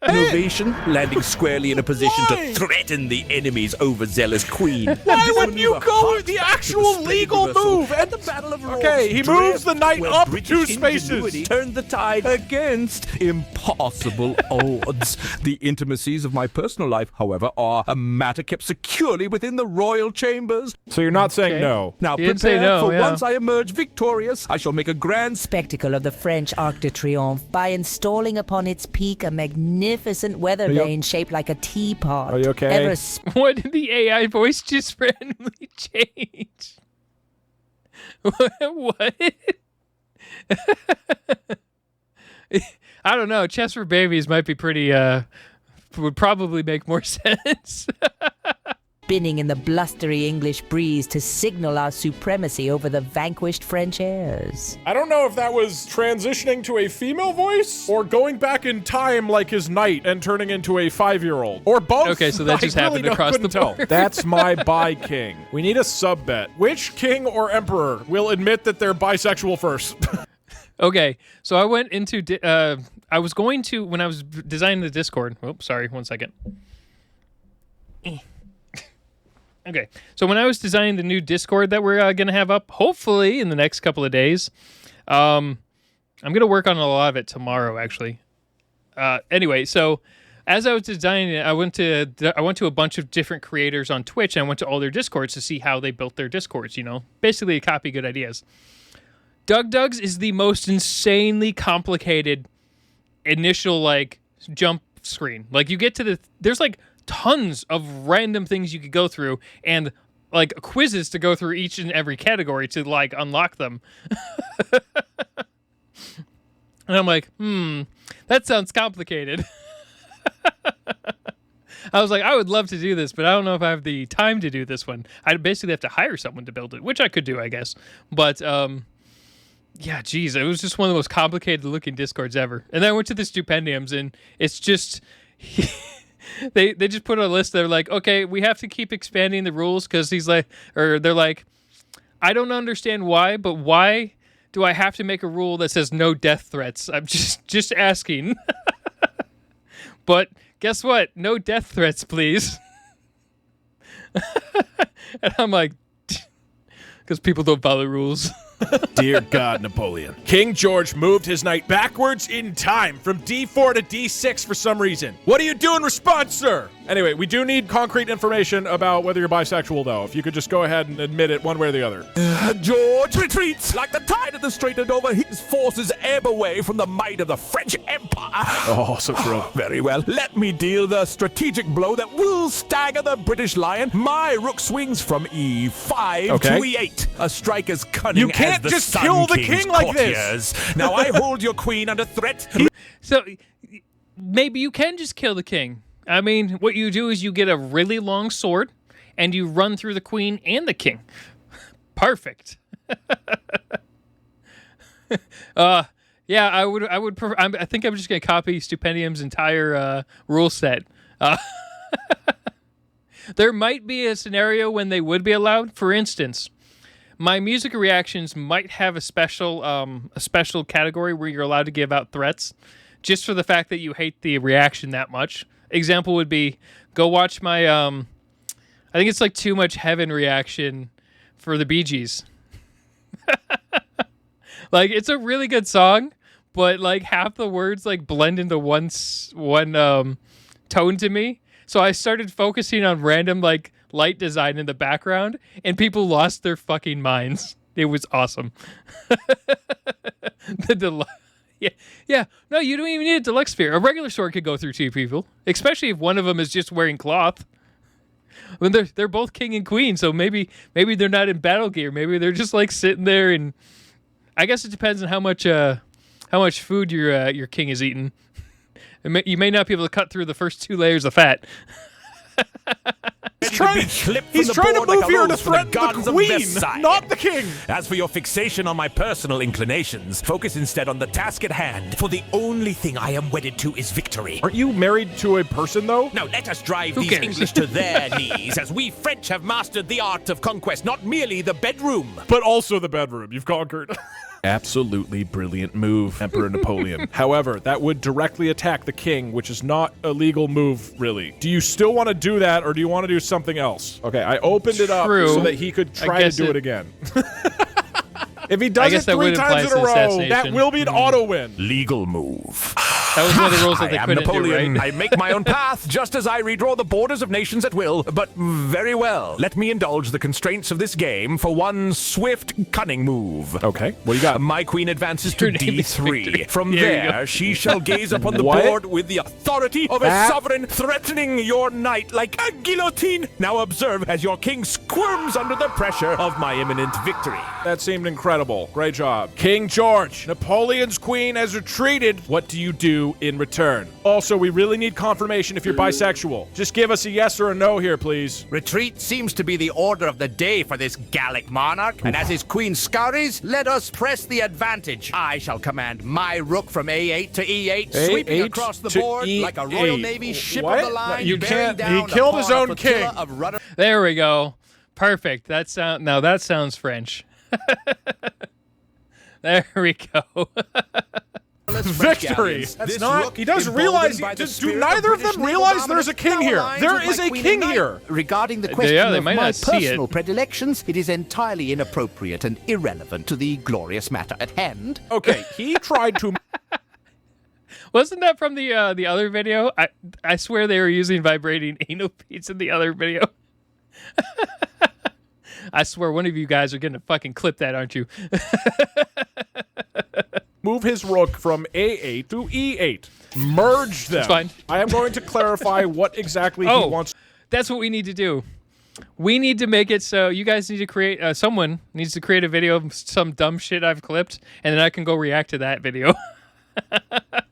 innovation, landing squarely in a position to threaten the enemy's overzealous queen. Why wouldn't you go with the actual legal move? And the Battle of Okay, he moves the knight up 2 spaces. Turned the tide Against impossible odds. The intimacies of my personal life, however, are a matter kept securely within the royal chambers. So you're not saying no. Now He didn't say prepare no, for yeah. once I emerge victorious, I shall make a grand Spectacle of the French Arc de Triomphe by installing upon its peak a magnificent weather you- vane shaped like a teapot. Are you okay? Ever What did the AI voice just randomly change? What? I don't know. Chess for Babies might be pretty, would probably make more sense. spinning in the blustery English breeze to signal our supremacy over the vanquished French heirs. I don't know if that was transitioning to a female voice or going back in time like his knight and turning into a 5-year-old or both. Okay, so that just happened across the tell. board. That's my bi king. We need a sub bet. Which king or emperor will admit that they're bisexual first? Okay, so I went into, I was going to, when I was designing the Discord, oops, sorry, 1 second. Okay, so when I was designing the new Discord that we're going to have up, hopefully in the next couple of days, I'm going to work on a lot of it tomorrow, actually. Anyway, so as I was designing it, I went to a bunch of different creators on Twitch, and I went to all their Discords to see how they built their Discords, you know, basically to copy good ideas. DougDoug's is the most insanely complicated initial, like, jump screen. Like, you get to there's, like, tons of random things you could go through and, like, quizzes to go through each and every category to, like, unlock them. And I'm like, that sounds complicated. I was like, I would love to do this, but I don't know if I have the time to do this one. I'd basically have to hire someone to build it, which I could do, I guess. But, yeah, geez, it was just one of the most complicated looking Discords ever. And then I went to the Stupendiums, and it's just they just put a list. They're like, okay, we have to keep expanding the rules because they're like, I don't understand why, but why do I have to make a rule that says no death threats? I'm just asking. But guess what? No death threats, please. And I'm like, because people don't follow rules. Dear God, Napoleon. King George moved his knight backwards in time from d4 to d6 for some reason. What do you do in response, sir? Anyway, we do need concrete information about whether you're bisexual, though. If you could just go ahead and admit it one way or the other. George retreats like the tide of the Strait of Dover. His forces ebb away from the might of the French Empire. Oh, so true. Very well. Let me deal the strategic blow that will stagger the British lion. My rook swings from e5 Okay. to e8. A strike as cunning You can't as the just Sun kill the King's king like this. courtiers. Now I hold your queen under threat. So maybe you can just kill the king. I mean, what you do is you get a really long sword, and you run through the queen and the king. Perfect. Yeah, I would prefer. I think I'm just gonna copy Stupendium's entire rule set. There might be a scenario when they would be allowed. For instance, my music reactions might have a special category where you're allowed to give out threats, just for the fact that you hate the reaction that much. Example would be, go watch my I think it's like Too Much Heaven reaction for the Bee Gees. Like, it's a really good song, but like half the words like blend into one tone to me. So I started focusing on random like light design in the background, and people lost their fucking minds. It was awesome. Yeah. No, you don't even need a deluxe sphere. A regular sword could go through 2 people, especially if one of them is just wearing cloth. When they're both king and queen, so maybe they're not in battle gear. Maybe they're just like sitting there, and I guess it depends on how much food your king is eating. You may not be able to cut through the first 2 layers of fat. He's trying to move here to threaten the queen, not the king. As for your fixation on my personal inclinations, focus instead on the task at hand, for the only thing I am wedded to is victory. Aren't you married to a person, though? Now let us drive these English to their knees, as we French have mastered the art of conquest, not merely the bedroom. But also the bedroom. You've conquered. Absolutely brilliant move, Emperor Napoleon. However, that would directly attack the king, which is not a legal move, really. Do you still want to do that, or do you want to do something else? Okay, I opened it up so that he could try to do it again. If he does it 3 times in a row, that will be an auto-win. Legal move. That was one of the rules that they couldn't Napoleon. do, right? I make my own path, just as I redraw the borders of nations at will. But very well. Let me indulge the constraints of this game for one swift, cunning move. Okay, what do you got? My queen advances to D3. From there, she shall gaze upon the board with the authority of a sovereign, threatening your knight like a guillotine. Now observe as your king squirms under the pressure of my imminent victory. That seemed incredible. Great job. King George, Napoleon's queen has retreated. What do you do in return? Also, we really need confirmation if you're bisexual. Just give us a yes or a no here, please. Retreat seems to be the order of the day for this Gallic monarch, and as his queen scurries, let us press the advantage. I shall command my rook from A8 to E8, sweeping across the board like a Royal Navy ship of the line. You can't. He killed his own king. There we go. Perfect. That sounds French. There we go. Victory! That's not. He does realize. Do neither of them realize there's a king here? There is a king here. Regarding the question of my personal predilections, it is entirely inappropriate and irrelevant to the glorious matter at hand. Okay, he tried to. Wasn't that from the other video? I swear they were using vibrating anal beads in the other video. I swear one of you guys are going to fucking clip that, aren't you? Move his rook from A8 to E8. Merge them. That's fine. I am going to clarify what exactly he wants. That's what we need to do. We need to make it so you guys need to create, someone needs to create a video of some dumb shit I've clipped, and then I can go react to that video.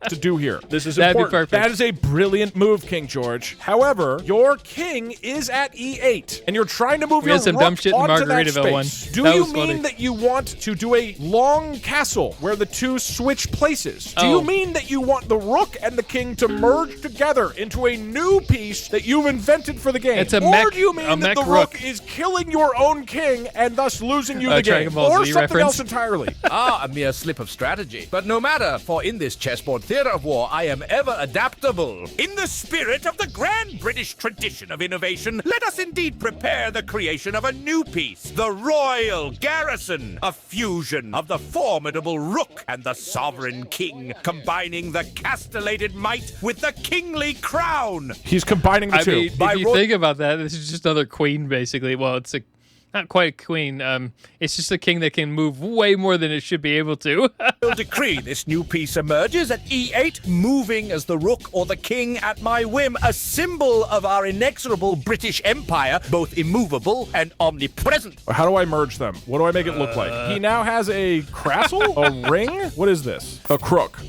To do here. This is That'd important. Be perfect. That is a brilliant move, King George. However, your king is at E8, and you're trying to move your some rook dumb shit in onto that Margaritaville space. one. Do you mean that you want to do a long castle where the two switch places? Do you mean that you want the rook and the king to merge together into a new piece that you've invented for the game? It's a or mech, do you mean that the rook is killing your own king and thus losing you the game? Or something else entirely? A mere slip of strategy. But no matter, for in this chessboard theater of war, I am ever adaptable. In the spirit of the grand British tradition of innovation, let us indeed prepare the creation of a new piece, the Royal Garrison, a fusion of the formidable rook and the sovereign king, combining the castellated might with the kingly crown. He's combining the two. Mean, if you think about that, this is just another queen, basically. Well, it's not quite a queen. It's just a king that can move way more than it should be able to. Will decree this new piece emerges at E8, moving as the rook or the king at my whim, a symbol of our inexorable British Empire, both immovable and omnipresent. How do I merge them? What do I make it look like? He now has a castle? A ring? What is this? A crook.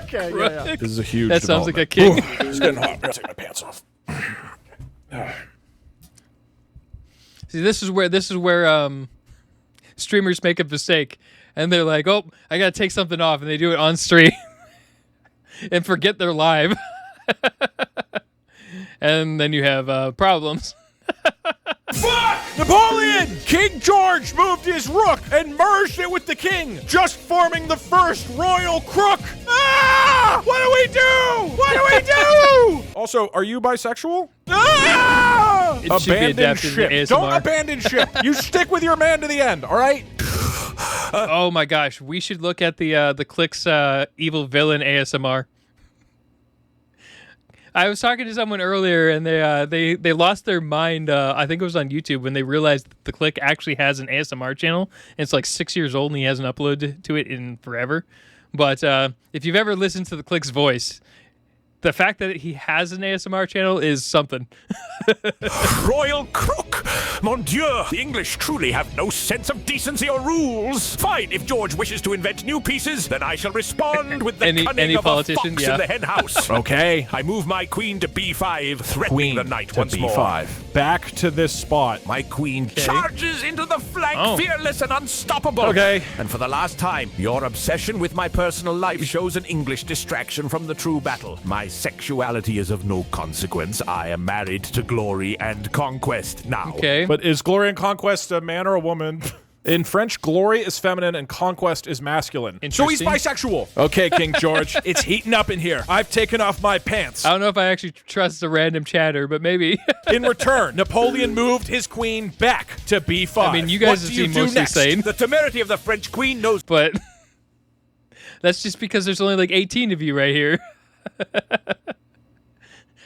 Okay, yeah. This is a huge That sounds like a development. king. Ooh, it's getting hot. I'm gonna take my pants off. See, this is where streamers make a mistake, and they're like, "Oh, I gotta take something off," and they do it on stream and forget they're live, and then you have problems. Fuck! Napoleon! King George moved his rook and merged it with the king, just forming the first royal crook. Ah! What do we do? What do we do? Also, are you bisexual? Ah! It should be Abandon adapted ship. to ASMR. Don't abandon ship. You stick with your man to the end, all right? Oh my gosh, we should look at the Clicks evil villain ASMR. I was talking to someone earlier, and they lost their mind. I think it was on YouTube when they realized the Click actually has an ASMR channel. And it's like 6 years old, and he hasn't uploaded to it in forever. But if you've ever listened to the Click's voice, the fact that he has an ASMR channel is something. Royal crook! Mon Dieu! The English truly have no sense of decency or rules. Fine, if George wishes to invent new pieces, then I shall respond with the cunning of a fox in the hen house. Okay. I move my queen to b5, threatening the knight to once B5. more. Back to this spot. My queen charges into the flank, fearless and unstoppable. Okay. And for the last time, your obsession with my personal life shows an English distraction from the true battle. My sexuality is of no consequence. I am married to glory and conquest now. Okay. But is glory and conquest a man or a woman? In French, glory is feminine and conquest is masculine. So he's bisexual. Okay, King George, it's heating up in here. I've taken off my pants. I don't know if I actually trust the random chatter, but maybe. In return, Napoleon moved his queen back to B5. I mean, you guys What have do you seemed do mostly next? sane. The temerity of the French queen knows. But that's just because there's only like 18 of you right here.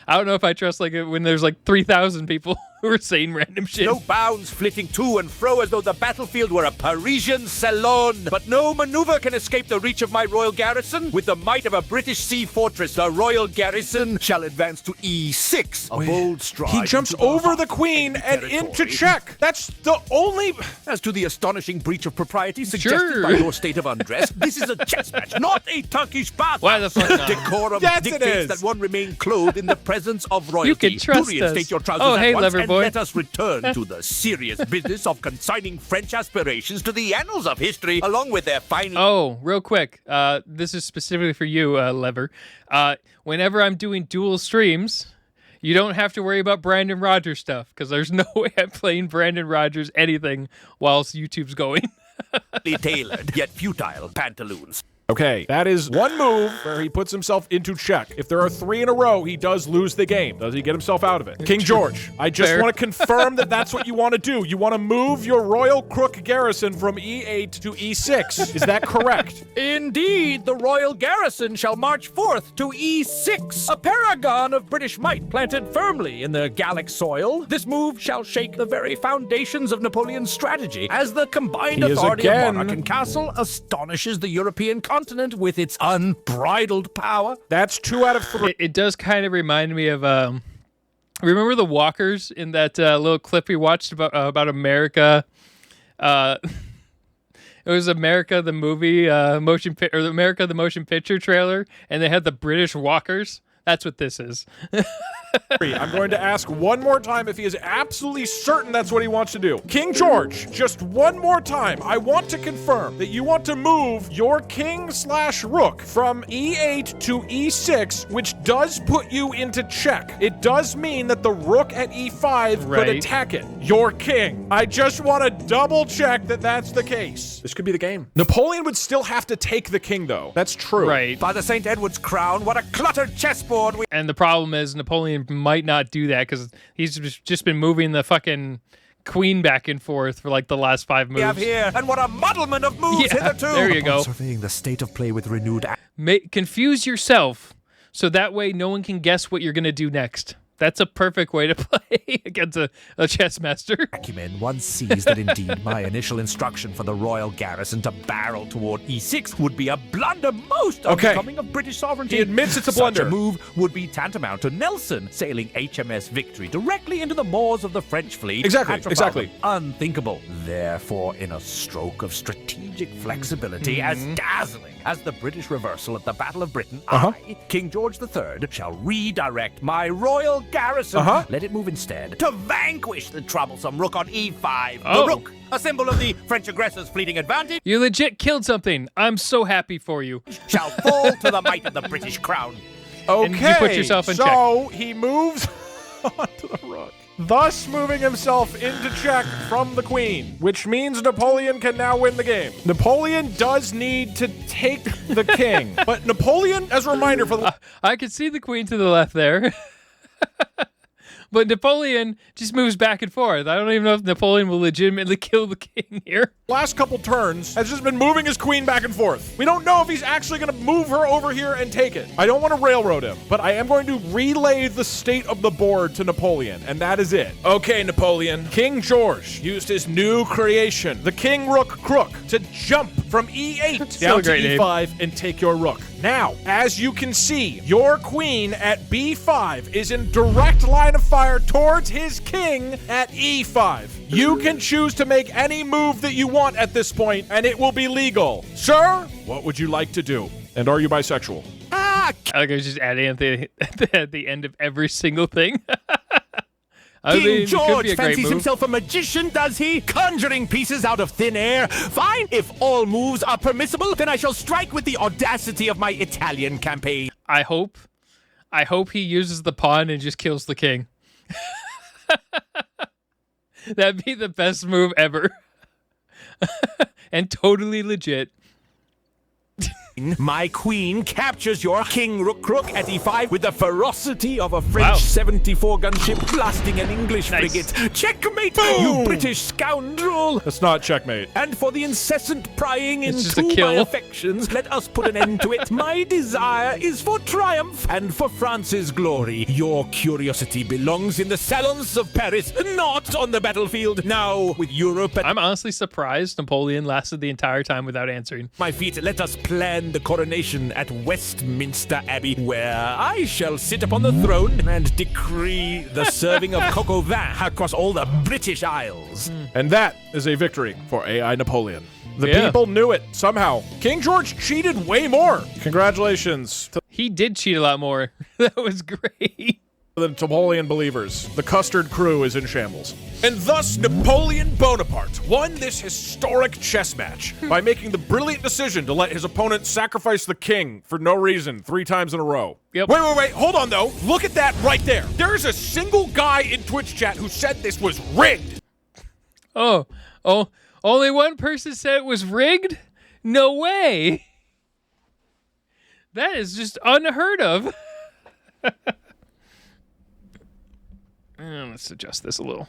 I don't know if I trust like when there's like 3,000 people who are saying random shit. No bounds flitting to and fro as though the battlefield were a Parisian salon. But no maneuver can escape the reach of my royal garrison. With the might of a British sea fortress, the royal garrison shall advance to E6. A bold stride. He jumps into the over heart the of queen and territory. into check. That's the only... As to the astonishing breach of propriety suggested by your state of undress, this is a chess match, not a Turkish bath. Why the fuck not? Decorum Yes, it dictates is. that one remain clothed in the presence of royalty. You can trust Do reinstate us. your trousers Oh, at hey, once Lever and Boy. let us return to the serious business of consigning French aspirations to the annals of history, along with their final... Oh, real quick. This is specifically for you, Lever. Whenever I'm doing dual streams, you don't have to worry about Brandon Rogers stuff, because there's no way I'm playing Brandon Rogers anything whilst YouTube's going. tailored, yet futile pantaloons. Okay, that is one move where he puts himself into check. If there are 3 in a row, he does lose the game. Does he get himself out of it? King George, I just Fair. want to confirm that that's what you want to do. You want to move your royal crook garrison from E8 to E6. Is that correct? Indeed, the royal garrison shall march forth to E6, a paragon of British might planted firmly in the Gallic soil. This move shall shake the very foundations of Napoleon's strategy, as the combined He is authority again- of monarch and castle astonishes the European continent with its unbridled power. That's 2 out of 3. It does kind of remind me of... remember the walkers in that little clip we watched about America? It was America the movie America the motion picture trailer, and they had the British walkers. That's what this is. I'm going to ask one more time if he is absolutely certain that's what he wants to do. King George, just one more time. I want to confirm that you want to move your king/rook from E8 to E6, which does put you into check. It does mean that the rook at E5 could Right. attack it. Your king. I just want to double check that that's the case. This could be the game. Napoleon would still have to take the king, though. That's true. Right. By the St. Edward's crown, what a cluttered chessboard we And the problem is Napoleon might not do that because he's just been moving the fucking queen back and forth for like the last 5 moves. have here, and what a muddlement of moves Yeah, hitherto. there you go. Surveying the state of play with renewed... Confuse yourself so that way no one can guess what you're going to do next. That's a perfect way to play against a chess master. Acumen once sees that indeed my initial instruction for the royal garrison to barrel toward E6 would be a blunder most unbecoming of British sovereignty. He admits it's a blunder. Such a move would be tantamount to Nelson sailing HMS Victory directly into the maws of the French fleet. Exactly. Unthinkable. Therefore, in a stroke of strategic flexibility as dazzling as the British reversal at the Battle of Britain, I, King George III, shall redirect my royal garrison, let it move instead, to vanquish the troublesome rook on E5. The rook, a symbol of the French aggressor's fleeting advantage, You legit killed something. I'm so happy for you. shall fall to the might of the British crown. Okay, And you put yourself in so he moves onto the rook, thus moving himself into check from the queen, which means Napoleon can now win the game. Napoleon does need to take the king, but Napoleon, as a reminder for the... I could see the queen to the left there. But Napoleon just moves back and forth. I don't even know if Napoleon will legitimately kill the king here. last couple turns has just been moving his queen back and forth. We don't know if he's actually going to move her over here and take it. I don't want to railroad him, but I am going to relay the state of the board to Napoleon, and that is it. Okay, Napoleon. King George used his new creation, the King Rook Crook, to jump from E8 down to E5 and take your rook. Now, as you can see, your queen at B5 is in direct line of fire towards his king at E5. You can choose to make any move that you want at this point, and it will be legal. Sir, what would you like to do? And are you bisexual? I like I was just adding at the end of every single thing. King George fancies himself a magician, does he? Conjuring pieces out of thin air? Fine, if all moves are permissible, then I shall strike with the audacity of my Italian campaign. I hope he uses the pawn and just kills the king. That'd be the best move ever. And totally legit. My queen captures your King Rook Crook at E5 with the ferocity of a French 74 gunship blasting an English frigate. Checkmate, you British scoundrel! That's not checkmate. And for the incessant prying It's into my affections, let us put an end to it. My desire is for triumph and for France's glory. Your curiosity belongs in the salons of Paris, not on the battlefield. Now, with Europe at I'm honestly surprised Napoleon lasted the entire time without answering. my feet, let us plan the coronation at Westminster Abbey, where I shall sit upon the throne and decree the serving of coq au vin across all the British Isles. And that is a victory for AI Napoleon. The people knew it somehow. King George cheated way more. Congratulations to He did cheat a lot more. That was great. the Napoleon believers. The custard crew is in shambles. And thus, Napoleon Bonaparte won this historic chess match by making the brilliant decision to let his opponent sacrifice the king for no reason 3 times in a row. Yep. Wait. Hold on, though. Look at that right there. There's a single guy in Twitch chat who said this was rigged. Oh, only one person said it was rigged? No way. That is just unheard of. Let's adjust this a little.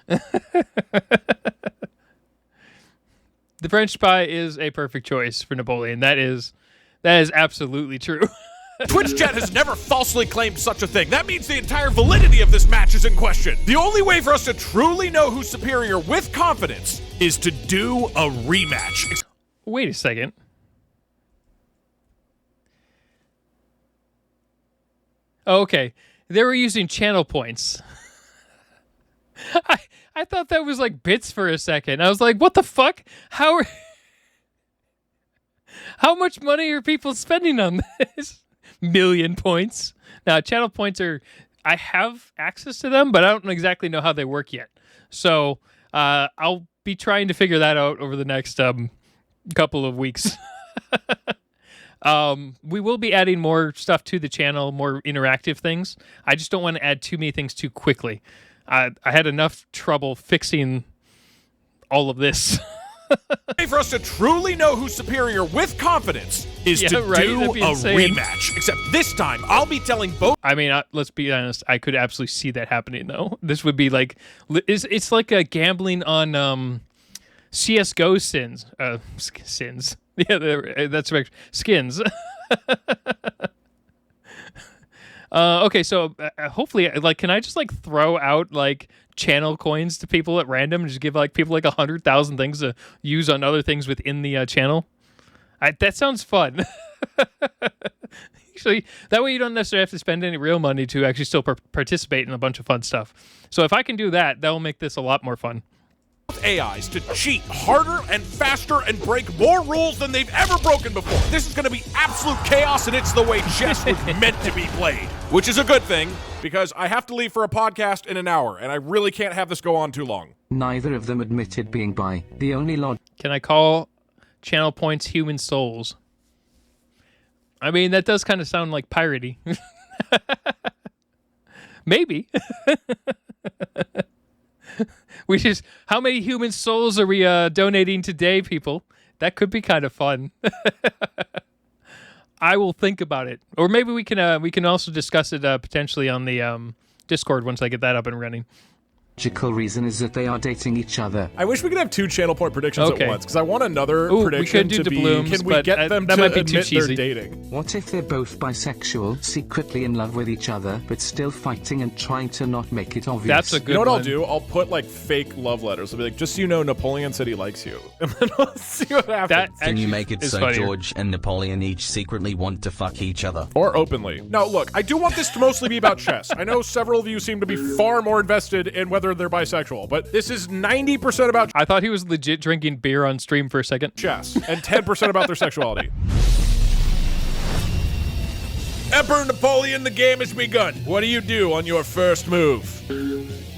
The French spy is a perfect choice for Napoleon. That is absolutely true. Twitch chat has never falsely claimed such a thing. That means the entire validity of this match is in question. The only way for us to truly know who's superior with confidence is to do a rematch. Wait a second. Oh, okay. They were using channel points. I thought that was like bits for a second. I was like, what the fuck? How much money are people spending on this? 1,000,000 points. Now, channel points I have access to them, but I don't exactly know how they work yet. So I'll be trying to figure that out over the next couple of weeks. We will be adding more stuff to the channel, more interactive things. I just don't want to add too many things too quickly. I had enough trouble fixing all of this. For us to truly know who's superior with confidence is to do a rematch. Except this time, I'll be telling both. I mean, let's be honest. I could absolutely see that happening, though. This would be like, it's like a gambling on CS:GO sins. Sins. Yeah, that's right. Skins. Okay, so hopefully, like, can I just like throw out like channel coins to people at random and just give like people like 100,000 things to use on other things within the channel? That sounds fun. Actually, that way you don't necessarily have to spend any real money to actually still participate in a bunch of fun stuff. So if I can do that, that will make this a lot more fun. AIs to cheat harder and faster and break more rules than they've ever broken before. This is going to be absolute chaos, and it's the way chess was meant to be played, which is a good thing because I have to leave for a podcast in an hour, and I really can't have this go on too long. Neither of them admitted being bi. The only Can I call channel points human souls? I mean, that does kind of sound like piratey. Maybe. How many human souls are we donating today, people? That could be kind of fun. I will think about it, or maybe we can also discuss it potentially on the Discord once I get that up and running. logical reason is that they are dating each other. I wish we could have 2 channel point predictions at once, because I want another prediction we could do to be, doubloons, can we get them to might be admit too they're cheesy. dating? What if they're both bisexual, secretly in love with each other, but still fighting and trying to not make it obvious? That's a good You know what one. I'll do? I'll put like fake love letters. I'll be like, just so you know, Napoleon said he likes you. And then we'll see what happens. Can you make it is so funnier. George and Napoleon each secretly want to fuck each other? Or openly. No, look, I do want this to mostly be about chess. I know several of you seem to be far more invested in whether they're bisexual, but this is 90% about I thought he was legit drinking beer on stream for a second. chess and 10% about their sexuality. Emperor Napoleon, the game has begun. What do you do on your first move?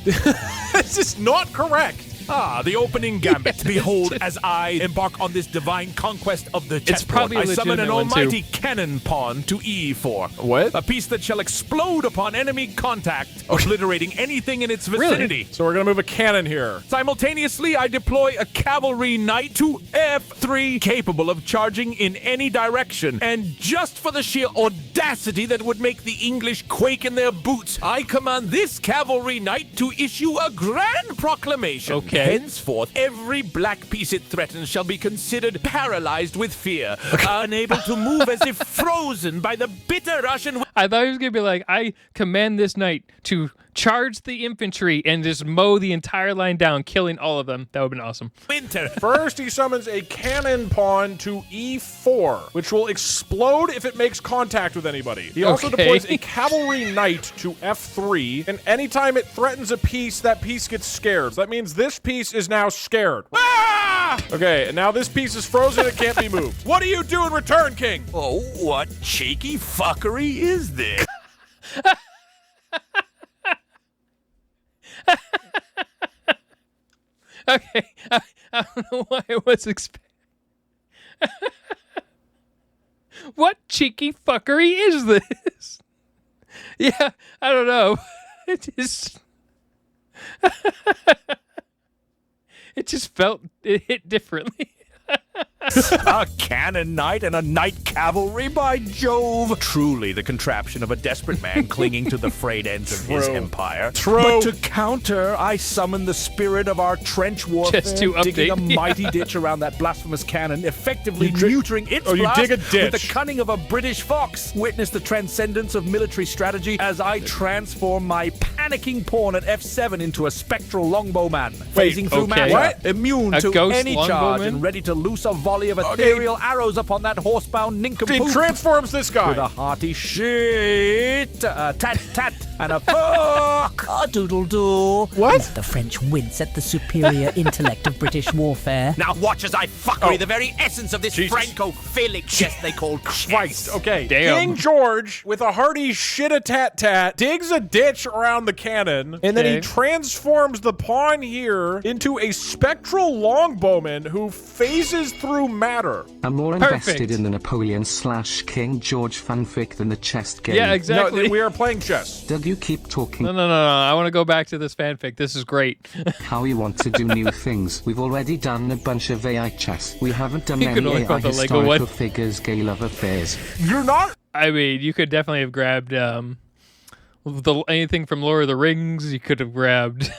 This is not correct. Ah, the opening gambit. Behold, as I embark on this divine conquest of the chessboard, probably a I summon an legitimate one, too. almighty cannon pawn to E4. What? A piece that shall explode upon enemy contact, obliterating anything in its vicinity. So we're gonna move a cannon here. Simultaneously, I deploy a cavalry knight to F3, capable of charging in any direction. And just for the sheer audacity that would make the English quake in their boots, I command this cavalry knight to issue a grand proclamation. Okay. Henceforth, every black piece it threatens shall be considered paralyzed with fear, unable to move as if frozen by the bitter Russian I thought he was gonna be like, I command this knight to charge the infantry and just mow the entire line down, killing all of them. That would have been awesome. winter. First, he summons a cannon pawn to E4, which will explode if it makes contact with anybody. He also Okay. deploys a cavalry knight to F3, and anytime it threatens a piece, that piece gets scared. So that means this piece is now scared. Ah! Okay, and now this piece is frozen, it can't be moved. What do you do in return, King? Oh, what cheeky fuckery is this? Okay, I don't know why I was expecting. What cheeky fuckery is this? Yeah, I don't know. It just, it hit differently. A cannon knight and a knight cavalry, by Jove! Truly the contraption of a desperate man clinging to the frayed ends of his True. empire. True. But to counter, I summon the spirit of our trench warfare, Just to digging a update. mighty ditch around that blasphemous cannon, effectively You dig- neutering its Oh, you blast dig a with ditch. the cunning of a British fox. Witness the transcendence of military strategy as I transform my panicking pawn at F7 into a spectral longbowman, phasing through okay. matter, What? immune A to ghost any charge longbowman? and ready to loose a volley of ethereal arrows upon that horsebound He nincompoop. transforms this With a guy. hearty shit, a tat tat, and a fuck. A doodle doo. What? The French wince at the superior intellect of British warfare. Now watch as I fuckery Oh. the very essence of this Jesus. Franco-Philic chess they call Christ. chess. Okay. Damn. King George, with a hearty shit-a-tat-tat, digs a ditch around the cannon, and then he Okay. transforms the pawn here into a spectral longbowman who phases through matter. I'm more Perfect. invested in the Napoleon/King George fanfic than the chess game. Yeah, exactly. No, we are playing chess. Doug, you keep talking No. I want to go back to this fanfic. This is great. how you want to do new things. We've already done a bunch of AI chess. We haven't done You could any only AI put the Lego historical one. figures, gay love affairs. You're not. I mean, you could definitely have grabbed anything from Lord of the Rings. You could have grabbed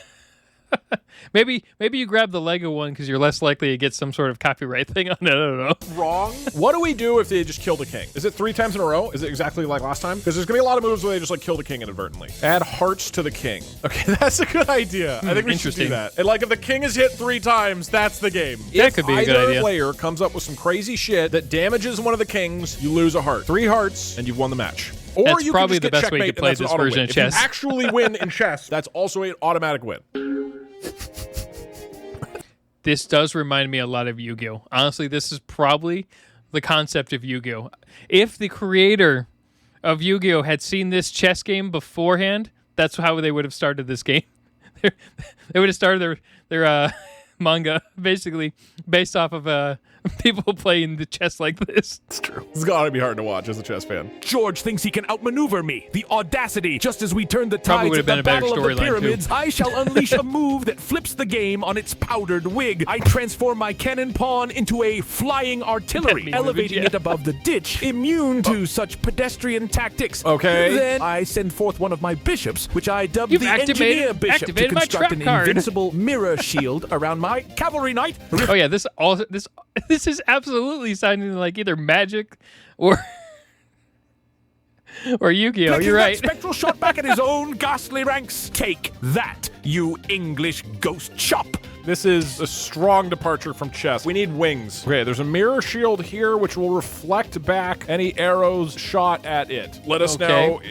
Maybe you grab the Lego one because you're less likely to get some sort of copyright thing on it. I don't know. Wrong. What do we do if they just kill the king? Is it 3 times in a row? Is it exactly like last time? Because there's gonna be a lot of moves where they just like kill the king inadvertently. Add hearts to the king. Okay, that's a good idea. I think we should do that. And like if the king is hit 3 times, that's the game. That could be a good idea. If either player comes up with some crazy shit that damages one of the kings, you lose a heart. 3 hearts, and you've won the match. Or that's you probably can just the get best way you checkmate, could play and that's this an auto version win. of chess. If you actually win in chess, that's also an automatic win. This does remind me a lot of Yu-Gi-Oh! Honestly, this is probably the concept of Yu-Gi-Oh! If the creator of Yu-Gi-Oh! Had seen this chess game beforehand, that's how they would have started this game. They would have started their manga basically based off of people playing the chess like this. It's true. It's gotta be hard to watch as a chess fan. George thinks he can outmaneuver me. The audacity. Just as we turn the Probably tides would of have the been a better Battle of the storyline, too. Pyramids, I shall unleash a move that flips the game on its powdered wig. I transform my cannon pawn into a flying artillery, elevating it above the ditch, immune to such pedestrian tactics. Okay. Then I send forth one of my bishops, which I dub You've the activated- Engineer Bishop, to activated my construct trap an card. invincible mirror shield around my cavalry knight. Oh yeah, this is absolutely sounding like either Magic or Yu-Gi-Oh! Flicking You're that right. spectral shot back at his own ghastly ranks. Take that, you English ghost chop. This is a strong departure from chess. We need wings. Okay, there's a mirror shield here which will reflect back any arrows shot at it. Let us know,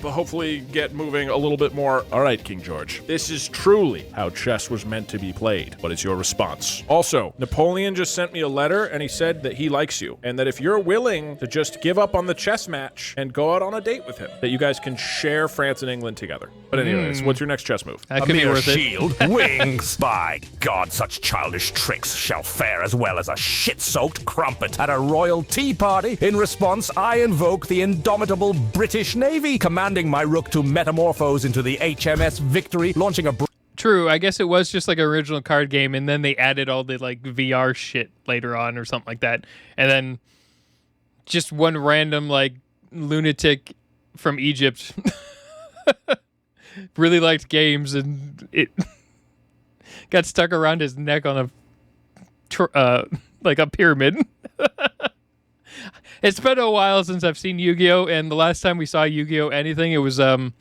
hopefully get moving a little bit more. All right, King George. This is truly how chess was meant to be played. What is your response? Also, Napoleon just sent me a letter and he said that he likes you and that if you're willing to just give up on the chess match and go out on a date with him, that you guys can share France and England together. But anyways, what's your next chess move? That could be worth it. Shield, wings. By God, such childish tricks shall fare as well as a shit-soaked crumpet at a royal tea party. In response, I invoke the indomitable British Navy, commanding my rook to metamorphose into the HMS Victory, launching a... True, I guess it was just like an original card game, and then they added all the like VR shit later on or something like that, and then just one random like lunatic from Egypt really liked games, and it got stuck around his neck on like a pyramid. It's been a while since I've seen Yu-Gi-Oh! And the last time we saw Yu-Gi-Oh! Anything, it was a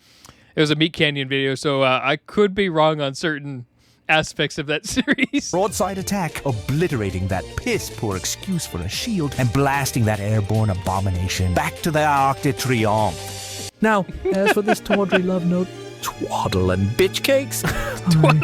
Meat Canyon video, so I could be wrong on certain aspects of that series. Broadside attack, obliterating that piss-poor excuse for a shield and blasting that airborne abomination back to the Arc de Triomphe. Now, as for this tawdry love note, twaddle and bitch cakes. I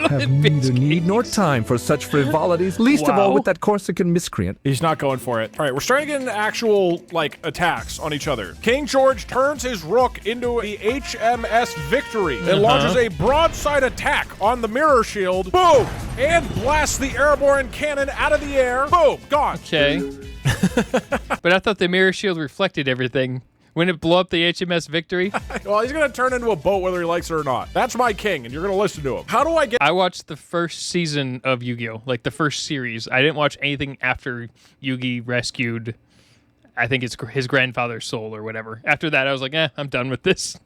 have neither need nor time for such frivolities, least of all with that Corsican miscreant. He's not going for it. All right, we're starting to get into actual, like, attacks on each other. King George turns his rook into the HMS Victory and launches a broadside attack on the mirror shield. Boom! And blasts the airborne cannon out of the air. Boom! Gone. Okay. But I thought the mirror shield reflected everything. Wouldn't it blow up the HMS Victory? Well, he's going to turn into a boat whether he likes it or not. That's my king, and you're going to listen to him. How do I get... I watched the first season of Yu-Gi-Oh! Like the first series. I didn't watch anything after Yugi rescued, I think it's his grandfather's soul or whatever. After that, I was like, I'm done with this.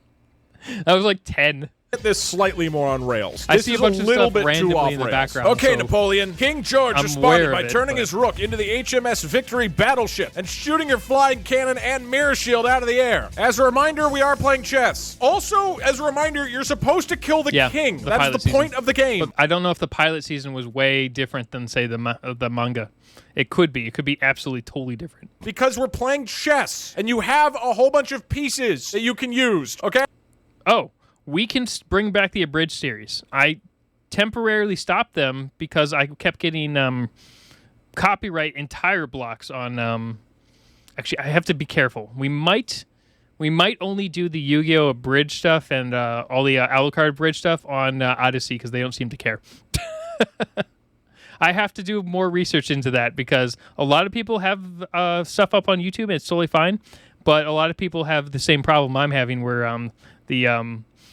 I was like 10. Get this slightly more on rails. I This see a is bunch a of little stuff bit too randomly off in the rails. background, Okay, so Napoleon. King George I'm responded aware by of it, turning but- his rook into the HMS Victory battleship and shooting your flying cannon and mirror shield out of the air. As a reminder, we are playing chess. Also, as a reminder, you're supposed to kill the king. the That's pilot the point season. of the game. But I don't know if the pilot season was way different than, say, the manga. It could be. It could be absolutely totally different. Because we're playing chess, and you have a whole bunch of pieces that you can use, okay? Oh, we can bring back the abridged series. I temporarily stopped them because I kept getting copyright entire blocks on... actually, I have to be careful. We might only do the Yu-Gi-Oh! Abridged stuff and all the Alucard abridged stuff on Odyssey because they don't seem to care. I have to do more research into that because a lot of people have stuff up on YouTube and it's totally fine, but a lot of people have the same problem I'm having where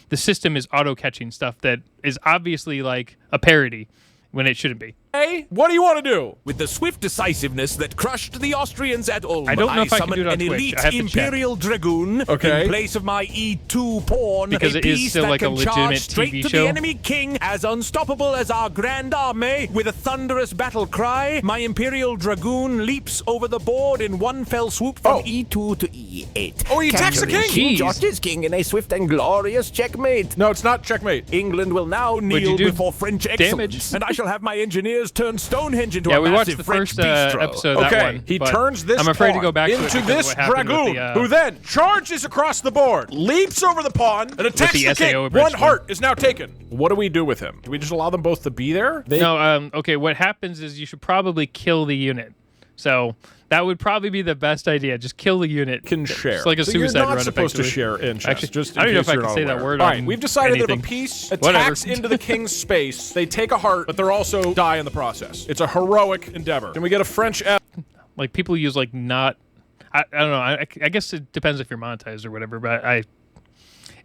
the system is auto-catching stuff that is obviously like a parody when it shouldn't be. Hey, what do you want to do? With the swift decisiveness that crushed the Austrians at Ulm, I don't know if I can summoned do it on an Twitch. elite I have to check. Imperial Dragoon Okay. in place of my E2 pawn. Because a it is piece still that like a can legitimate charge straight TV to show. the enemy king, as unstoppable as our grand army. With a thunderous battle cry, my Imperial Dragoon leaps over the board in one fell swoop from E2 to E8. Oh, he attacks the capturing king! Jeez. George's king in a swift and glorious checkmate. No, it's not checkmate. England will now you kneel do before French damage. excellence, and I shall have my engineers turn Stonehenge into Yeah, a we watched massive the French first bistro. episode of that Okay, one. he but turns this I'm afraid to pawn go back to it into because of this what happened with dragoon, the, who then charges across the board, leaps over the pawn, and attacks the the king. SAO One abridgment. heart is now taken. What do we do with him? Do we just allow them both to be there? No, okay, what happens is you should probably kill the unit. So that would probably be the best idea. Just kill the unit. Can share. It's like a So suicide you're not run, supposed to effectively. share in chess. Actually, just I don't in know case if I you're can not say aware. that word All on right, we've decided that if anything. a piece Whatever. attacks into the king's space, they take a heart, but they're also die in the process. It's a heroic endeavor. Can we get a French F? Like people use like not. I don't know. I guess it depends if you're monetized or whatever. But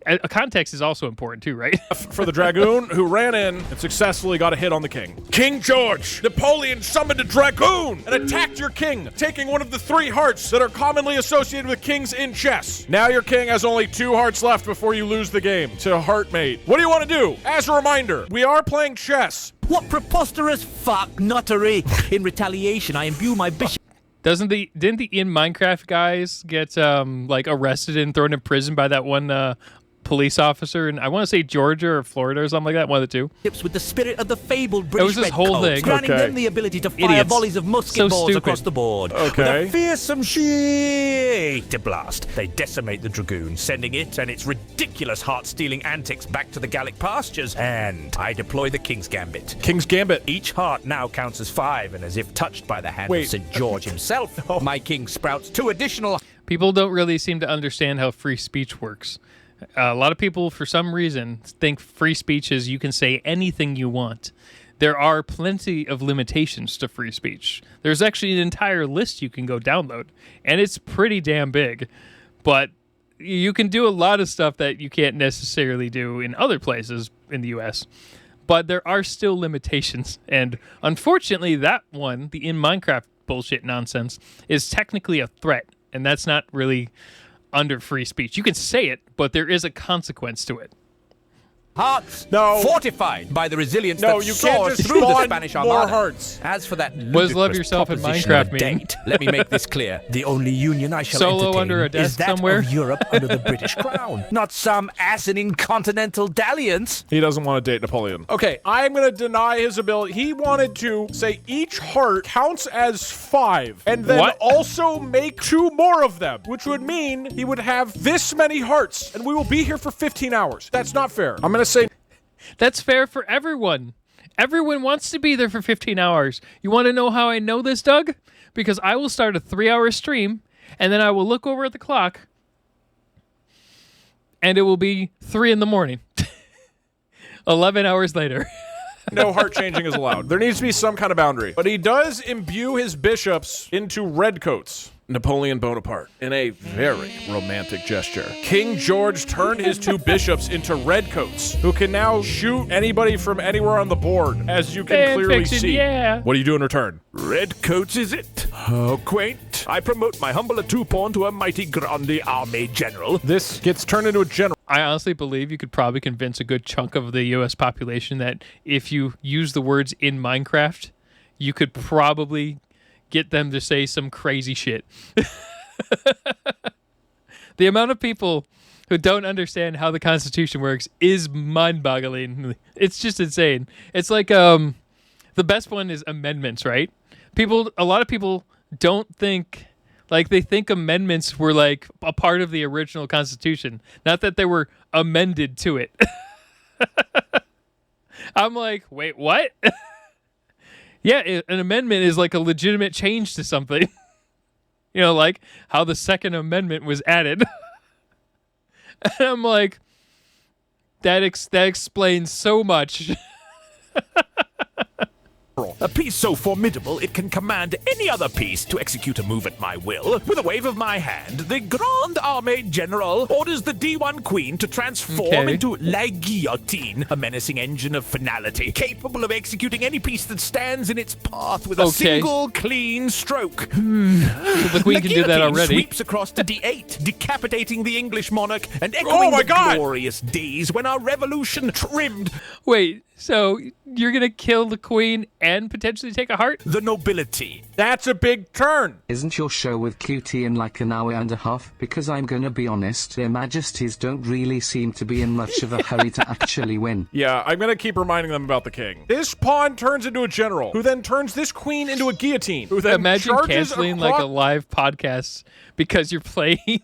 a context is also important too, right? for the dragoon who ran in and successfully got a hit on the king. King George, Napoleon summoned a dragoon and attacked your king, taking one of the 3 hearts that are commonly associated with kings in chess. Now your king has only 2 hearts left before you lose the game to heartmate. What do you want to do? As a reminder, we are playing chess. What preposterous fuck nuttery! In retaliation, I imbue my bishop. Didn't the in Minecraft guys get like arrested and thrown in prison by that one police officer? And I want to say Georgia or Florida or something like that. One of the two. With the spirit of the fabled British was this Red whole Coats, thing. granting Okay. them the ability to fire Idiots. volleys of musket So balls stupid. across the board. Okay. With a fearsome sheet blast, they decimate the Dragoon, sending it and its ridiculous heart-stealing antics back to the Gallic pastures. And I deploy the King's Gambit. King's Gambit. Each heart now counts as 5, and as if touched by the hand Wait. of St. George himself, my king sprouts 2 additional. People don't really seem to understand how free speech works. A lot of people, for some reason, think free speech is you can say anything you want. There are plenty of limitations to free speech. There's actually an entire list you can go download, and it's pretty damn big. But you can do a lot of stuff that you can't necessarily do in other places in the U.S., but there are still limitations. And unfortunately, that one, the in Minecraft bullshit nonsense, is technically a threat, and that's not really under free speech. You can say it, but there is a consequence to it. Hearts No. fortified by the resilience No, that you can't soars just through the spawn Spanish more Armada. hearts. As for that What does love ludicrous yourself in proposition Minecraft of a mean? date, let me make this clear. The only union I shall Solo entertain under a is desk that somewhere? of Europe under the British crown, not some asinine continental dalliance. He doesn't want to date Napoleon. Okay, I'm going to deny his ability. He wanted to say each heart counts as 5, and then What? also make 2 more of them, which would mean he would have this many hearts, and we will be here for 15 hours. That's not fair. I'm going to say That's fair for everyone. Everyone wants to be there for 15 hours. You want to know how I know this, Doug? Because I will start a 3-hour stream, and then I will look over at the clock, and it will be 3 in the morning. 11 hours later. no heart changing is allowed. There needs to be some kind of boundary. But he does imbue his bishops into redcoats. Napoleon Bonaparte, in a very romantic gesture. King George turned his 2 bishops into redcoats, who can now shoot anybody from anywhere on the board, as you can Fan clearly fiction, see. yeah. What do you do in return? Red coats is it? How quaint. I promote my humble A2 to a mighty grande army general. This gets turned into a general. I honestly believe you could probably convince a good chunk of the U.S. population that if you use the words in Minecraft, you could probably get them to say some crazy shit. The amount of people who don't understand how the Constitution works is mind-boggling. It's just insane. It's like the best one is amendments, right? A lot of people don't think, like, they think amendments were like a part of the original Constitution, not that they were amended to it. I'm like, wait, what? Yeah, an amendment is like a legitimate change to something. You know, like how the Second Amendment was added. And I'm like, that explains so much. A piece so formidable it can command any other piece to execute a move at my will. With a wave of my hand, the Grande Armée General orders the D1 Queen to transform into La Guillotine, a menacing engine of finality, capable of executing any piece that stands in its path with a single clean stroke. The Queen can do that already. Sweeps across to D8, decapitating the English monarch and echoing the glorious days when our revolution trimmed. Wait, so you're gonna kill the Queen and potentially take a heart? The nobility. That's a big turn. Isn't your show with QT in like an hour and a half? Because I'm gonna be honest, their majesties don't really seem to be in much of a hurry to actually win. Yeah, I'm gonna keep reminding them about the king. This pawn turns into a general, who then turns this queen into a guillotine, who then Imagine charges canceling like a live podcast because you're playing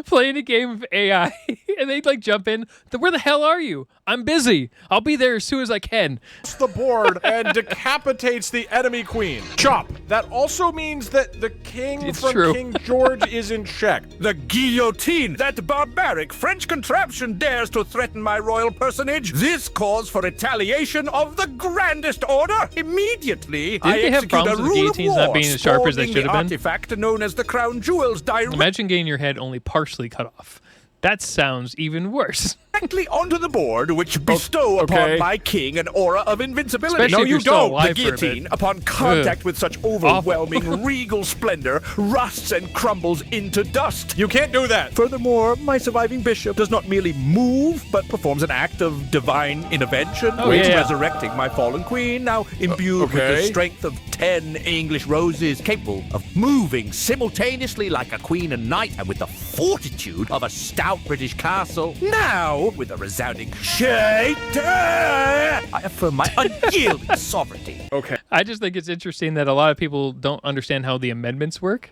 playing a game of AI and they like jump in. Where the hell are you? I'm busy. I'll be there as soon as I can. The board and decapitates the enemy queen. Chop. That also means that the king from King George is in check. The guillotine! That barbaric French contraption dares to threaten my royal personage. This calls for retaliation of the grandest order. Immediately, I they have execute problems a with rule guillotines of not war, being as sharp as they spawning should have the been? artifact known as the crown jewels Imagine getting your head only partially cut off. That sounds even worse. directly onto the board, which bestow upon my king an aura of invincibility. Especially if you're still alive The for a bit. guillotine, upon contact with such overwhelming regal splendor, rusts and crumbles into dust. You can't do that. Furthermore, my surviving bishop does not merely move, but performs an act of divine intervention, resurrecting my fallen queen, now imbued with the strength of 10 English roses, capable of moving simultaneously like a queen and knight, and with the fortitude of a stout British castle. Now, with a resounding shake, I affirm my unyielding sovereignty. I just think it's interesting that a lot of people don't understand how the amendments work.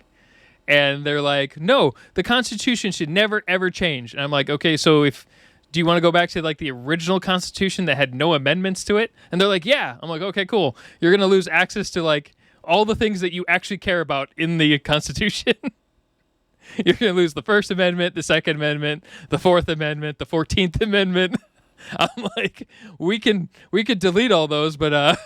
And they're like, no, the Constitution should never, ever change. And I'm like, okay, so do you want to go back to like the original Constitution that had no amendments to it? And they're like, yeah. I'm like, okay, cool. You're going to lose access to like all the things that you actually care about in the Constitution. You're going to lose the First Amendment, the Second Amendment, the Fourth Amendment, the 14th Amendment. I'm like, we could delete all those, but I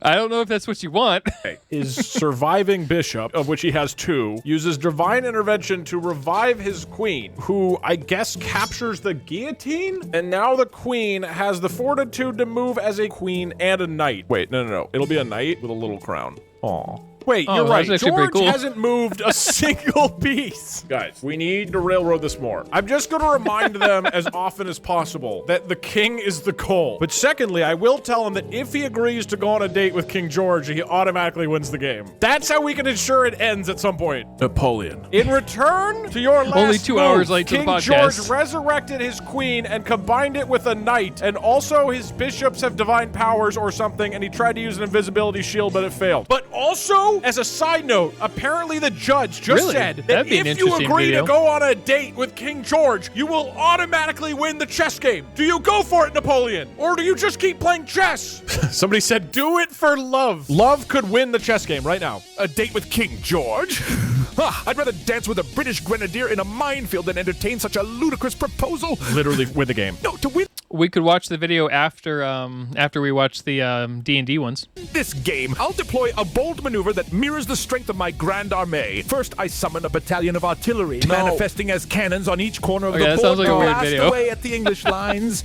don't know if that's what you want. His surviving bishop, of which he has 2, uses divine intervention to revive his queen, who I guess captures the guillotine? And now the queen has the fortitude to move as a queen and a knight. Wait, no. It'll be a knight with a little crown. Aw. Wait, you're right. George hasn't moved a single piece. Guys, we need to railroad this more. I'm just going to remind them as often as possible that the king is the goal. But secondly, I will tell him that if he agrees to go on a date with King George, he automatically wins the game. That's how we can ensure it ends at some point. Napoleon. In return to your last only 2 hours late to the King podcast. George resurrected his queen and combined it with a knight, and also his bishops have divine powers or something, and he tried to use an invisibility shield, but it failed. But also, as a side note, apparently the judge just said that if you agree to go on a date with King George, you will automatically win the chess game. Do you go for it, Napoleon? Or do you just keep playing chess? Somebody said, do it for love. Love could win the chess game right now. A date with King George? I'd rather dance with a British grenadier in a minefield than entertain such a ludicrous proposal. Literally win the game. No, to win We could watch the video after we watch the D&D ones. this game, I'll deploy a bold maneuver that mirrors the strength of my Grand Armée. First, I summon a battalion of artillery, manifesting as cannons on each corner of the that board sounds like a weird blast video. away at the English lines.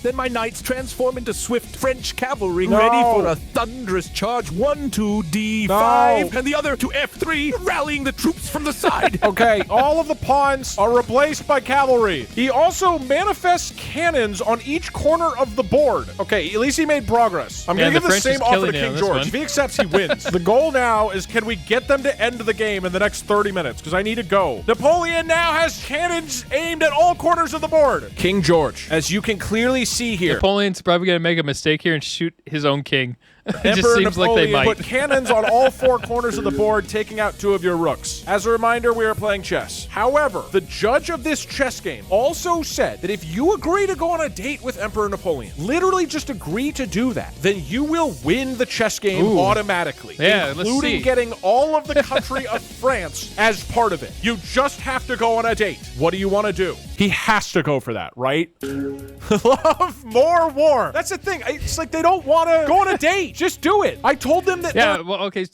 Then my knights transform into swift French cavalry, ready for a thunderous charge. 1 to D5, and the other to F3, rallying the troops from the side. Okay, all of the pawns are replaced by cavalry. He also manifests cannons on each corner of the board. Okay, at least he made progress. I'm going to give the same offer to King George. If he accepts, he wins. The goal now is, can we get them to end the game in the next 30 minutes? Because I need to go. Napoleon now has cannons aimed at all corners of the board. King George, as you can clearly see here. Napoleon's probably going to make a mistake here and shoot his own king. It just seems like they might. Put cannons on all 4 corners of the board, taking out 2 of your rooks. As a reminder, we are playing chess. However, the judge of this chess game also said that if you agree to go on a date with Emperor Napoleon, literally just agree to do that, then you will win the chess game automatically, including getting all of the country of France as part of it. You just have to go on a date. What do you want to do? He has to go for that, right? Love more war. That's the thing. It's like they don't want to go on a date. Just do it. I told them that. Yeah, well, okay.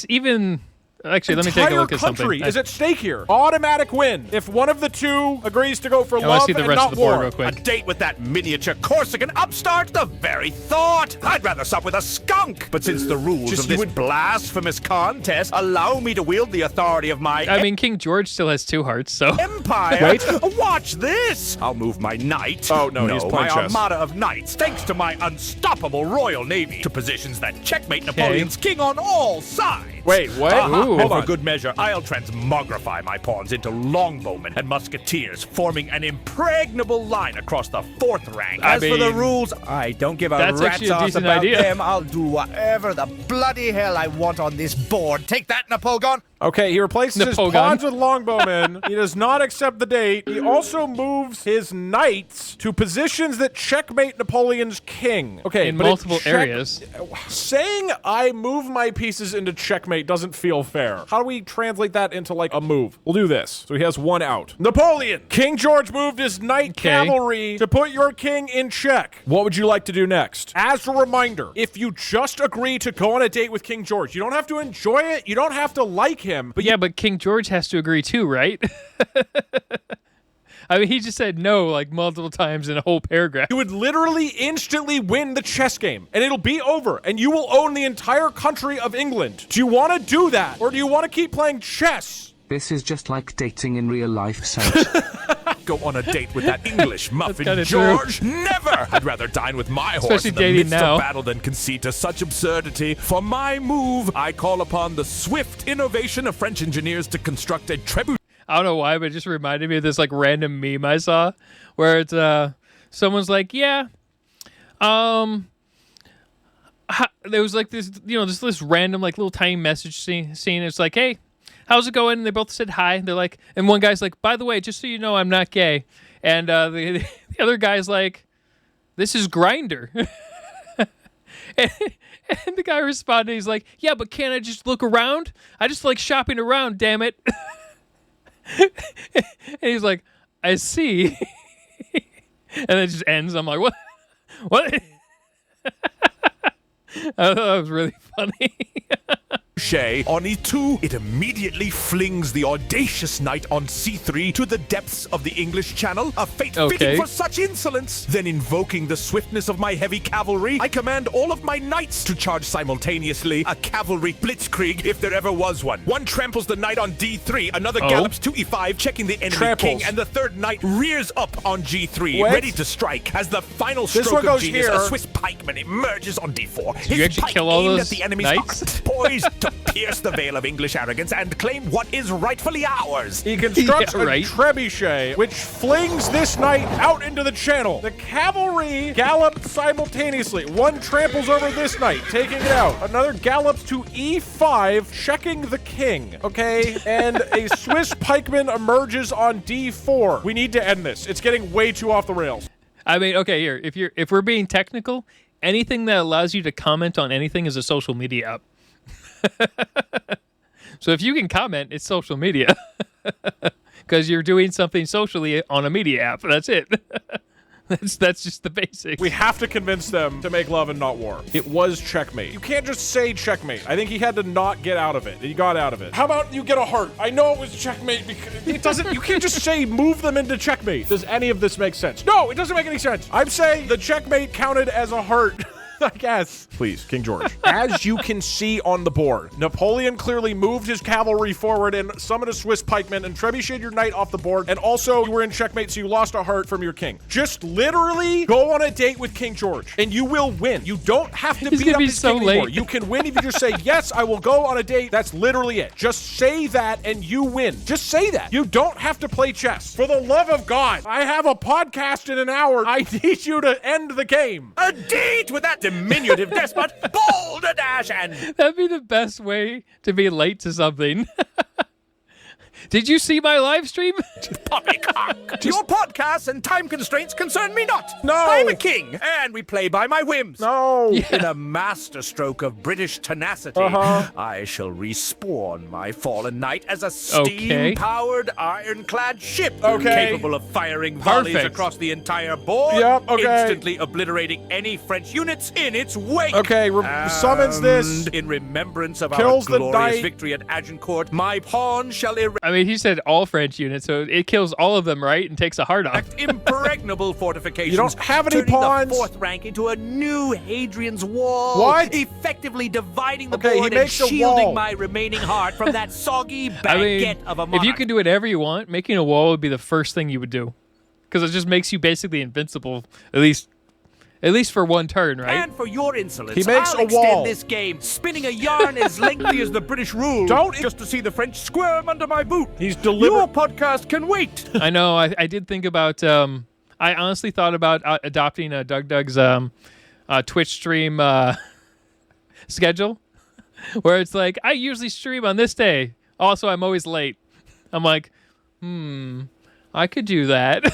Even... Actually, let me take a look at something. Entire country is at stake here. Automatic win. If one of the 2 agrees to go for love see the and rest not of the board war. real quick. A date with that miniature Corsican upstart? The very thought! I'd rather sup with a skunk! But since the rules of this blasphemous contest allow me to wield the authority of my I mean, King George still has 2 hearts, so... empire... Wait. Watch this! I'll move my knight. Oh, no, he's playing my chess. armada of knights, thanks to my unstoppable royal navy, to positions that checkmate Napoleon's king on all sides. Wait, what? And Hold for on. good measure, I'll transmogrify my pawns into longbowmen and musketeers, forming an impregnable line across the 4th rank. As for the rules, I don't give a That's rat's actually a ass decent about idea. them. I'll do whatever the bloody hell I want on this board. Take that, Napoleon! Okay, he replaces his Napoleon. pawns with longbowmen. He does not accept the date. He also moves his knights to positions that checkmate Napoleon's king. Okay, In but multiple areas. Saying I move my pieces into checkmate doesn't feel fair. How do we translate that into like a move? We'll do this. So he has 1 out. Napoleon! King George moved his knight cavalry to put your king in check. What would you like to do next? As a reminder, if you just agree to go on a date with King George, you don't have to enjoy it. You don't have to like him. But yeah, but King George has to agree too, right? I mean, he just said no like multiple times in a whole paragraph. You would literally instantly win the chess game, and it'll be over, and you will own the entire country of England. Do you want to do that, or do you want to keep playing chess? This is just like dating in real life, Serge. Go on a date with that English muffin kinda George? Never! I'd rather dine with my horse Especially in the dating midst now. of battle than concede to such absurdity. For my move, I call upon the swift innovation of French engineers to construct a trebuchet. I don't know why, but it just reminded me of this like random meme I saw where it's someone's like, yeah, there was like this, this random like little tiny message scene. It's like, hey, how's it going? And they both said hi. They're like, and one guy's like, by the way, just so you know, I'm not gay. And the other guy's like, this is Grinder. And the guy responded, he's like, yeah, but can't I just look around? I just like shopping around, damn it. And he's like, I see. And it just ends. I'm like, what? What? I thought that was really funny. On E2, it immediately flings the audacious knight on C3 to the depths of the English Channel, a fate fitting for such insolence. Then invoking the swiftness of my heavy cavalry, I command all of my knights to charge simultaneously, a cavalry blitzkrieg if there ever was one. One tramples the knight on D3, another gallops to E5, checking the enemy king, and the third knight rears up on G3, ready to strike. As the final stroke of genius, a Swiss pikeman emerges on D4. His pike aimed at the enemy's heart, poised to pierce the veil of English arrogance and claim what is rightfully ours. He constructs a trebuchet, which flings this knight out into the channel. The cavalry gallop simultaneously. One tramples over this knight, taking it out. Another gallops to E5, checking the king. Okay, and a Swiss pikeman emerges on D4. We need to end this. It's getting way too off the rails. I mean, okay, here, if we're being technical, anything that allows you to comment on anything is a social media app. So if you can comment, it's social media. Because you're doing something socially on a media app. That's it. That's just the basics. We have to convince them to make love and not war. It was checkmate. You can't just say checkmate. I think he had to not get out of it. He got out of it. How about you get a heart? I know it was checkmate because it doesn't. You can't just say move them into checkmate. Does any of this make sense? No, it doesn't make any sense. I'm saying the checkmate counted as a heart. I guess. Please, King George. As you can see on the board, Napoleon clearly moved his cavalry forward and summoned a Swiss pikeman and trebucheted your knight off the board. And also, you were in checkmate, so you lost a heart from your king. Just literally go on a date with King George, and you will win. You don't have to beat up his king anymore. You can win if you just say, yes, I will go on a date. That's literally it. Just say that, and you win. Just say that. You don't have to play chess. For the love of God, I have a podcast in an hour. I need you to end the game. A date with that diminutive despot, balderdash, and That'd be the best way to be late to something. Did you see my live stream? poppycock. Your podcasts and time constraints concern me not. No. I'm a king, and we play by my whims. No. In a masterstroke of British tenacity, I shall respawn my fallen knight as a steam-powered, ironclad ship, capable of firing volleys across the entire board, instantly obliterating any French units in its wake. Summons this. In remembrance of Kills our the glorious knight. victory at Agincourt, my pawn shall I mean, he said all French units, so it kills all of them, right? And takes a heart off. impregnable fortifications. You don't have any turning pawns. the fourth rank into a new Hadrian's Wall. What? Effectively dividing the Okay, he board and makes a shielding wall. my remaining heart from that soggy baguette I mean, of a monarch. if you could do whatever you want, making a wall would be the first thing you would do. Because it just makes you basically invincible, at least for one turn, right? And for your insolence, He makes I'll a extend wall. this game, spinning a yarn as lengthy as the British rule. Just to see the French squirm under my boot. He's deliberate. Your podcast can wait. I know. I did think about. I honestly thought about adopting DougDoug's Twitch stream schedule, where it's like I usually stream on this day. Also, I'm always late. I'm like, I could do that.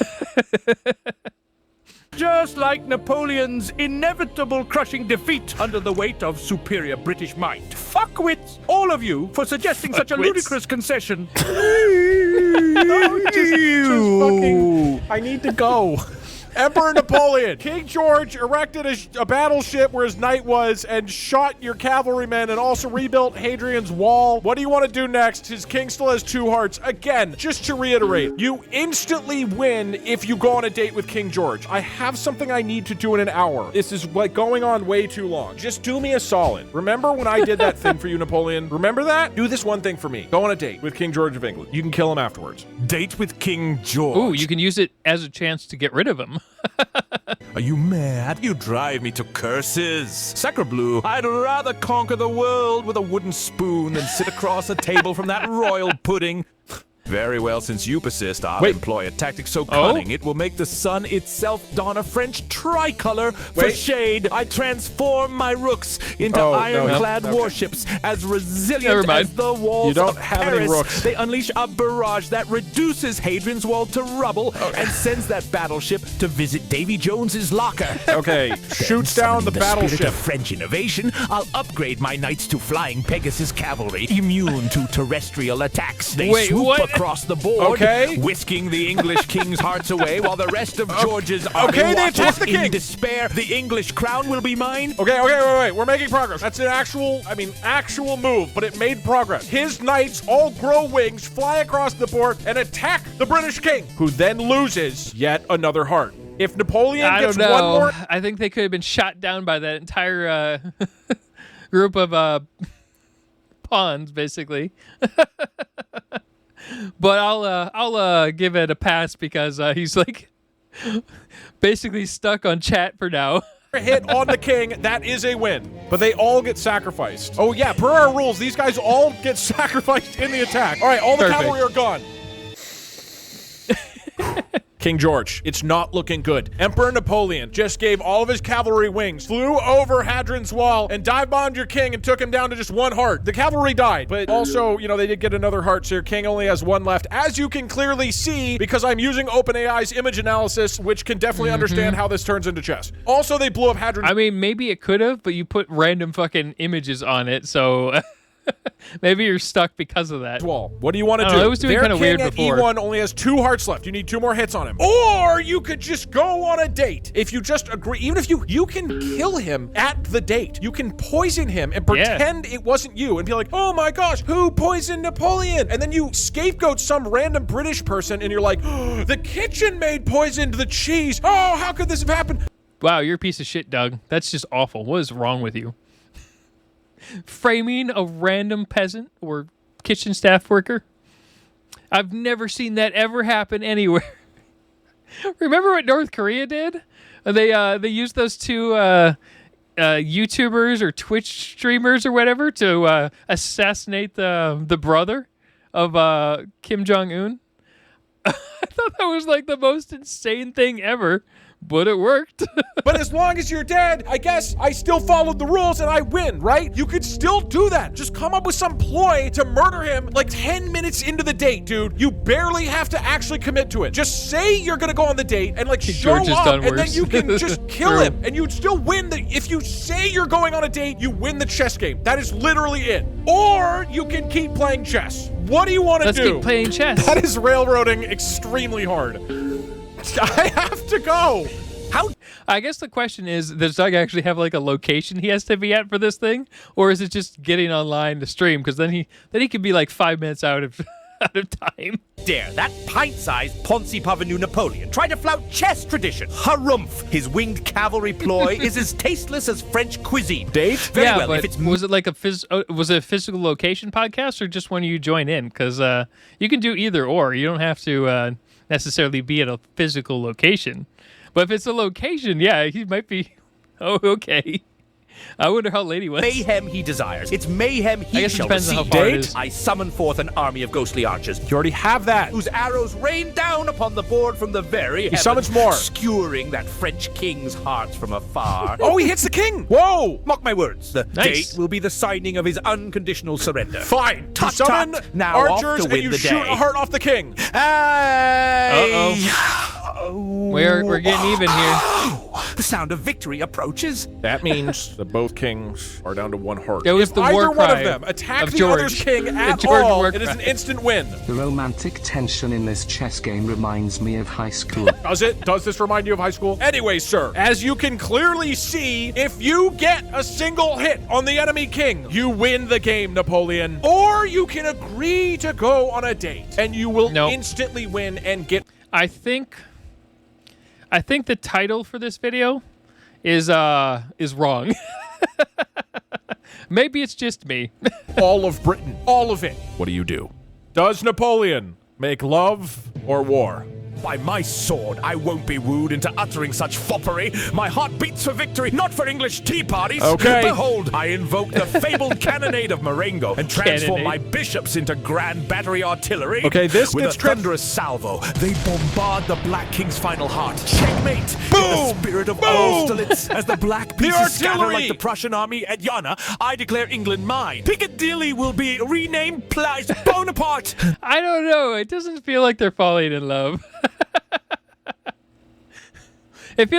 Just like Napoleon's inevitable crushing defeat under the weight of superior British might. Fuckwits, all of you, for suggesting such a ludicrous concession. I need to go. Emperor Napoleon. King George erected a battleship where his knight was and shot your cavalrymen and also rebuilt Hadrian's Wall. What do you want to do next? His king still has 2 hearts. Again, just to reiterate, you instantly win if you go on a date with King George. I have something I need to do in an hour. This is like going on way too long. Just do me a solid. Remember when I did that thing for you, Napoleon? Remember that? Do this one thing for me. Go on a date with King George of England. You can kill him afterwards. Date with King George. Ooh, you can use it as a chance to get rid of him. Are you mad? You drive me to curses. Sacre bleu, I'd rather conquer the world with a wooden spoon than sit across a table from that royal pudding. Very well, since you persist, I'll employ a tactic so cunning it will make the sun itself don a French tricolor for shade. I transform my rooks into ironclad warships as resilient as the walls You don't of have Paris. any rooks. They unleash a barrage that reduces Hadrian's Wall to rubble and sends that battleship to visit Davy Jones's locker. Okay, shoots down the Spirit battleship. of French innovation, I'll upgrade my knights to flying Pegasus cavalry, immune to terrestrial attacks. They swoop across the board, whisking the English king's hearts away, while the rest of George's army they attack watches the king. in despair. The English crown will be mine. Okay, wait. We're making progress. That's an actual move, but it made progress. His knights all grow wings, fly across the board, and attack the British king, who then loses yet another heart. If Napoleon gets one more... I think they could have been shot down by that entire group of pawns, basically. But I'll give it a pass because he's like basically stuck on chat for now. hit on the king, that is a win. But they all get sacrificed. Oh yeah, per our rules, these guys all get sacrificed in the attack. All right, all the cavalry are gone. King George, it's not looking good. Emperor Napoleon just gave all of his cavalry wings, flew over Hadrian's Wall, and dive-bombed your king and took him down to just 1 heart. The cavalry died, but also, you know, they did get another heart, so your king only has 1 left. As you can clearly see, because I'm using OpenAI's image analysis, which can definitely understand how this turns into chess. Also, they blew up Hadrian. I mean, maybe it could have, but you put random fucking images on it, so... Maybe you're stuck because of that. Wall. What do you want to do? It was doing kind of weird before. Their king at E1 only has 2 hearts left. You need 2 more hits on him. Or you could just go on a date. If you just agree, even if you can kill him at the date. You can poison him and pretend it wasn't you and be like, oh my gosh, who poisoned Napoleon? And then you scapegoat some random British person and you're like, oh, the kitchen maid poisoned the cheese. Oh, how could this have happened? Wow, you're a piece of shit, Doug. That's just awful. What is wrong with you? Framing a random peasant or kitchen staff worker. I've never seen that ever happen anywhere. Remember what North Korea did? They used those 2 YouTubers or Twitch streamers or whatever to assassinate the brother of Kim Jong-un. I thought that was like the most insane thing ever. but it worked. But as long as you're dead, I guess I still followed the rules and I win, right? You could still do that. Just come up with some ploy to murder him like 10 minutes into the date, dude. You barely have to actually commit to it. Just say you're gonna go on the date and like show up, and then you can just kill him, and you'd still win. If you say you're going on a date, you win the chess game. That is literally it. Or you can keep playing chess. What do you want to do? Let's keep playing chess. That is railroading extremely hard. I have to go. How? I guess the question is, does Doug actually have like a location he has to be at for this thing, or is it just getting online to stream? Because then he could be like 5 minutes out of time. Dare that pint-sized Ponzi Parvenu Napoleon try to flout chess tradition. Harumph! His winged cavalry ploy is as tasteless as French cuisine. Date? Very yeah, well. but If it's was it like was it a physical location podcast, or just when you join in? Because you can do either or. You don't have to necessarily be at a physical location. But if it's a location, yeah, he might be. Oh, okay. I wonder how late he was. mayhem he desires. It's mayhem he I guess it shall depends on receive. how far it is. I summon forth an army of ghostly archers. You already have that. Whose arrows rain down upon the board from the very heavens, summons more. skewering that French king's heart from afar. Oh, he hits the king. Whoa. Mock my words. The Nice. date will be the signing of his unconditional surrender. Fine. Tut, You summon tut. Now off archers to win and you the shoot day. a heart off the king. We're getting even here. The sound of victory approaches. That means that both kings are down to one heart. It was if the either war one cry of them attack of the George. other's king at George all, war it is an cry. instant win. The romantic tension in this chess game reminds me of high school. Does it? Does this remind you of high school? Anyway, sir, as you can clearly see, if you get a single hit on the enemy king, you win the game, Napoleon. Or you can agree to go on a date, and you will instantly win and get... I think the title for this video is wrong. Maybe it's just me. all of Britain. All of it. What do? Does Napoleon make love or war? By my sword, I won't be wooed into uttering such foppery. My heart beats for victory, not for English tea parties. Okay. Behold, I invoke the fabled cannonade of Marengo and transform Cannonade. my bishops into grand battery artillery. Okay, this With gets a thunderous salvo, they bombard the Black King's final heart. Checkmate! Boom! In the spirit of Boom! Austerlitz, as the Black pieces scatter artillery! like the Prussian army at Jena, I declare England mine. Piccadilly will be renamed Place Bonaparte. I don't know. It doesn't feel like they're falling in love. It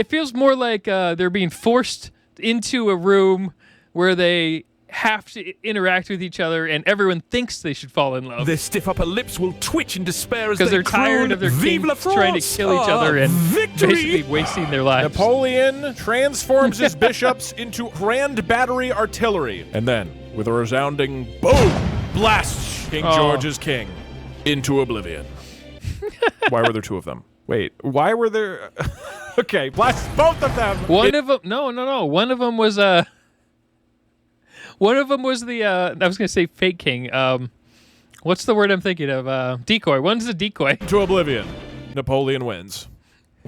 feels more like they're being forced into a room where they have to interact with each other, and everyone thinks they should fall in love Their stiff upper lips will twitch in despair as because they they're tired croon, of their Vive king la trying to France! kill each other and victory! basically wasting their lives. Napoleon transforms his bishops into grand battery artillery, and then, with a resounding boom, blasts King George's king into oblivion. Why were there two of them? Wait, why were there... Okay, blast both of them! One of them, no. One of them was the. I was gonna say fake king. What's the word I'm thinking of? Decoy. One's a decoy. To oblivion. Napoleon wins.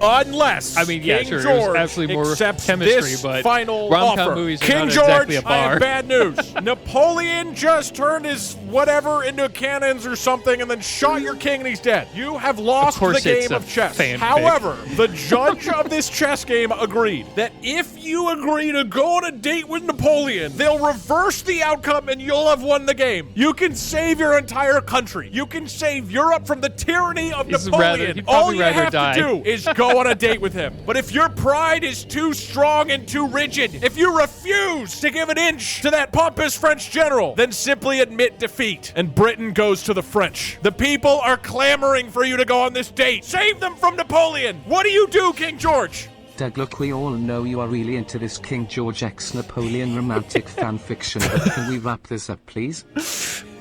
Unless I mean, yeah, King sure, George it was absolutely more accepts chemistry, this but final rom-com offer. movies are King not George, exactly a I have bar. bad news. Napoleon just turned his whatever into cannons or something and then shot your king and he's dead. You have lost the game of chess. fanfic. However, the judge of this chess game agreed that if you agree to go on a date with Napoleon, they'll reverse the outcome and you'll have won the game. You can save your entire country. You can save Europe from the tyranny of Napoleon. he'd All probably you rather have die. to do is go on a date with him. But if your pride is too strong and too rigid, if you refuse to give an inch to that pompous French general, then simply admit defeat, and Britain goes to the French. The people are clamoring for you to go on this date. Save them from Napoleon. What do you do, King George? Doug, look, we all know you are really into this King George X Napoleon romantic fan fiction, but can we wrap this up, please?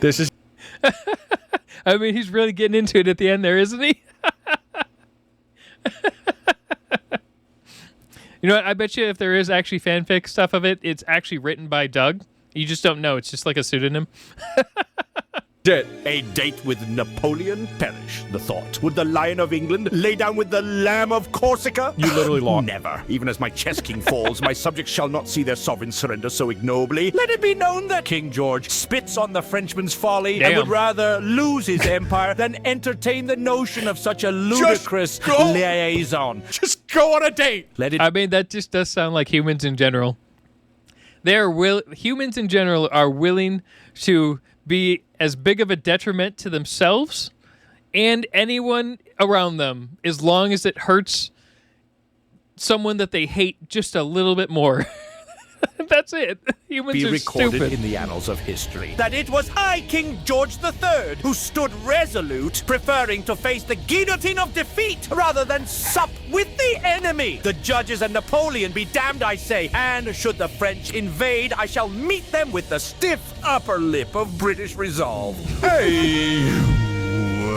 This is... I mean, he's really getting into it at the end there, isn't he? You know what? I bet you if there is actually fanfic stuff of it, it's actually written by Doug. You just don't know. It's just like a pseudonym. A date with Napoleon? Perish the thought. Would the Lion of England lay down with the Lamb of Corsica? You literally lost. Never. Even as my chess king falls, my subjects shall not see their sovereign surrender so ignobly. Let it be known that King George spits on the Frenchman's folly and would rather lose his empire than entertain the notion of such a ludicrous liaison. Just go on a date. I mean, that just does sound like humans in general. Humans in general are willing to be as big of a detriment to themselves and anyone around them as long as it hurts someone that they hate just a little bit more. That's it. Humans Be are recorded stupid. in the annals of history that it was I, King George III, who stood resolute, preferring to face the guillotine of defeat rather than sup with the enemy. The judges and Napoleon be damned, I say, and should the French invade, I shall meet them with the stiff upper lip of British resolve. Hey.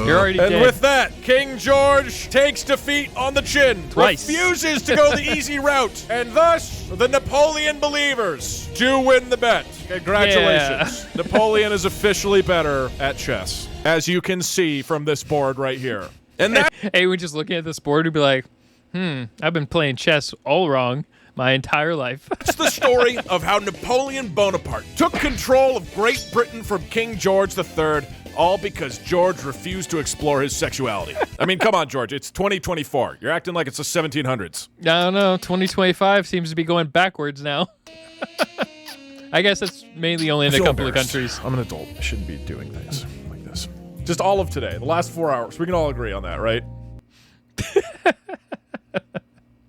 You're already And dead. with that, King George takes defeat on the chin, Twice. refuses to go the easy route, and thus the Napoleon believers do win the bet. Congratulations. Napoleon is officially better at chess, as you can see from this board right here. And that Hey, we're just looking at this board and be like, I've been playing chess all wrong my entire life. That's the story of how Napoleon Bonaparte took control of Great Britain from King George III, all because George refused to explore his sexuality. I mean, come on, George. It's 2024. You're acting like it's the 1700s. I don't know. 2025 seems to be going backwards now. I guess that's mainly only in a couple of countries. I'm an adult. I shouldn't be doing things like this. Just all of today, the last 4 hours. We can all agree on that, right?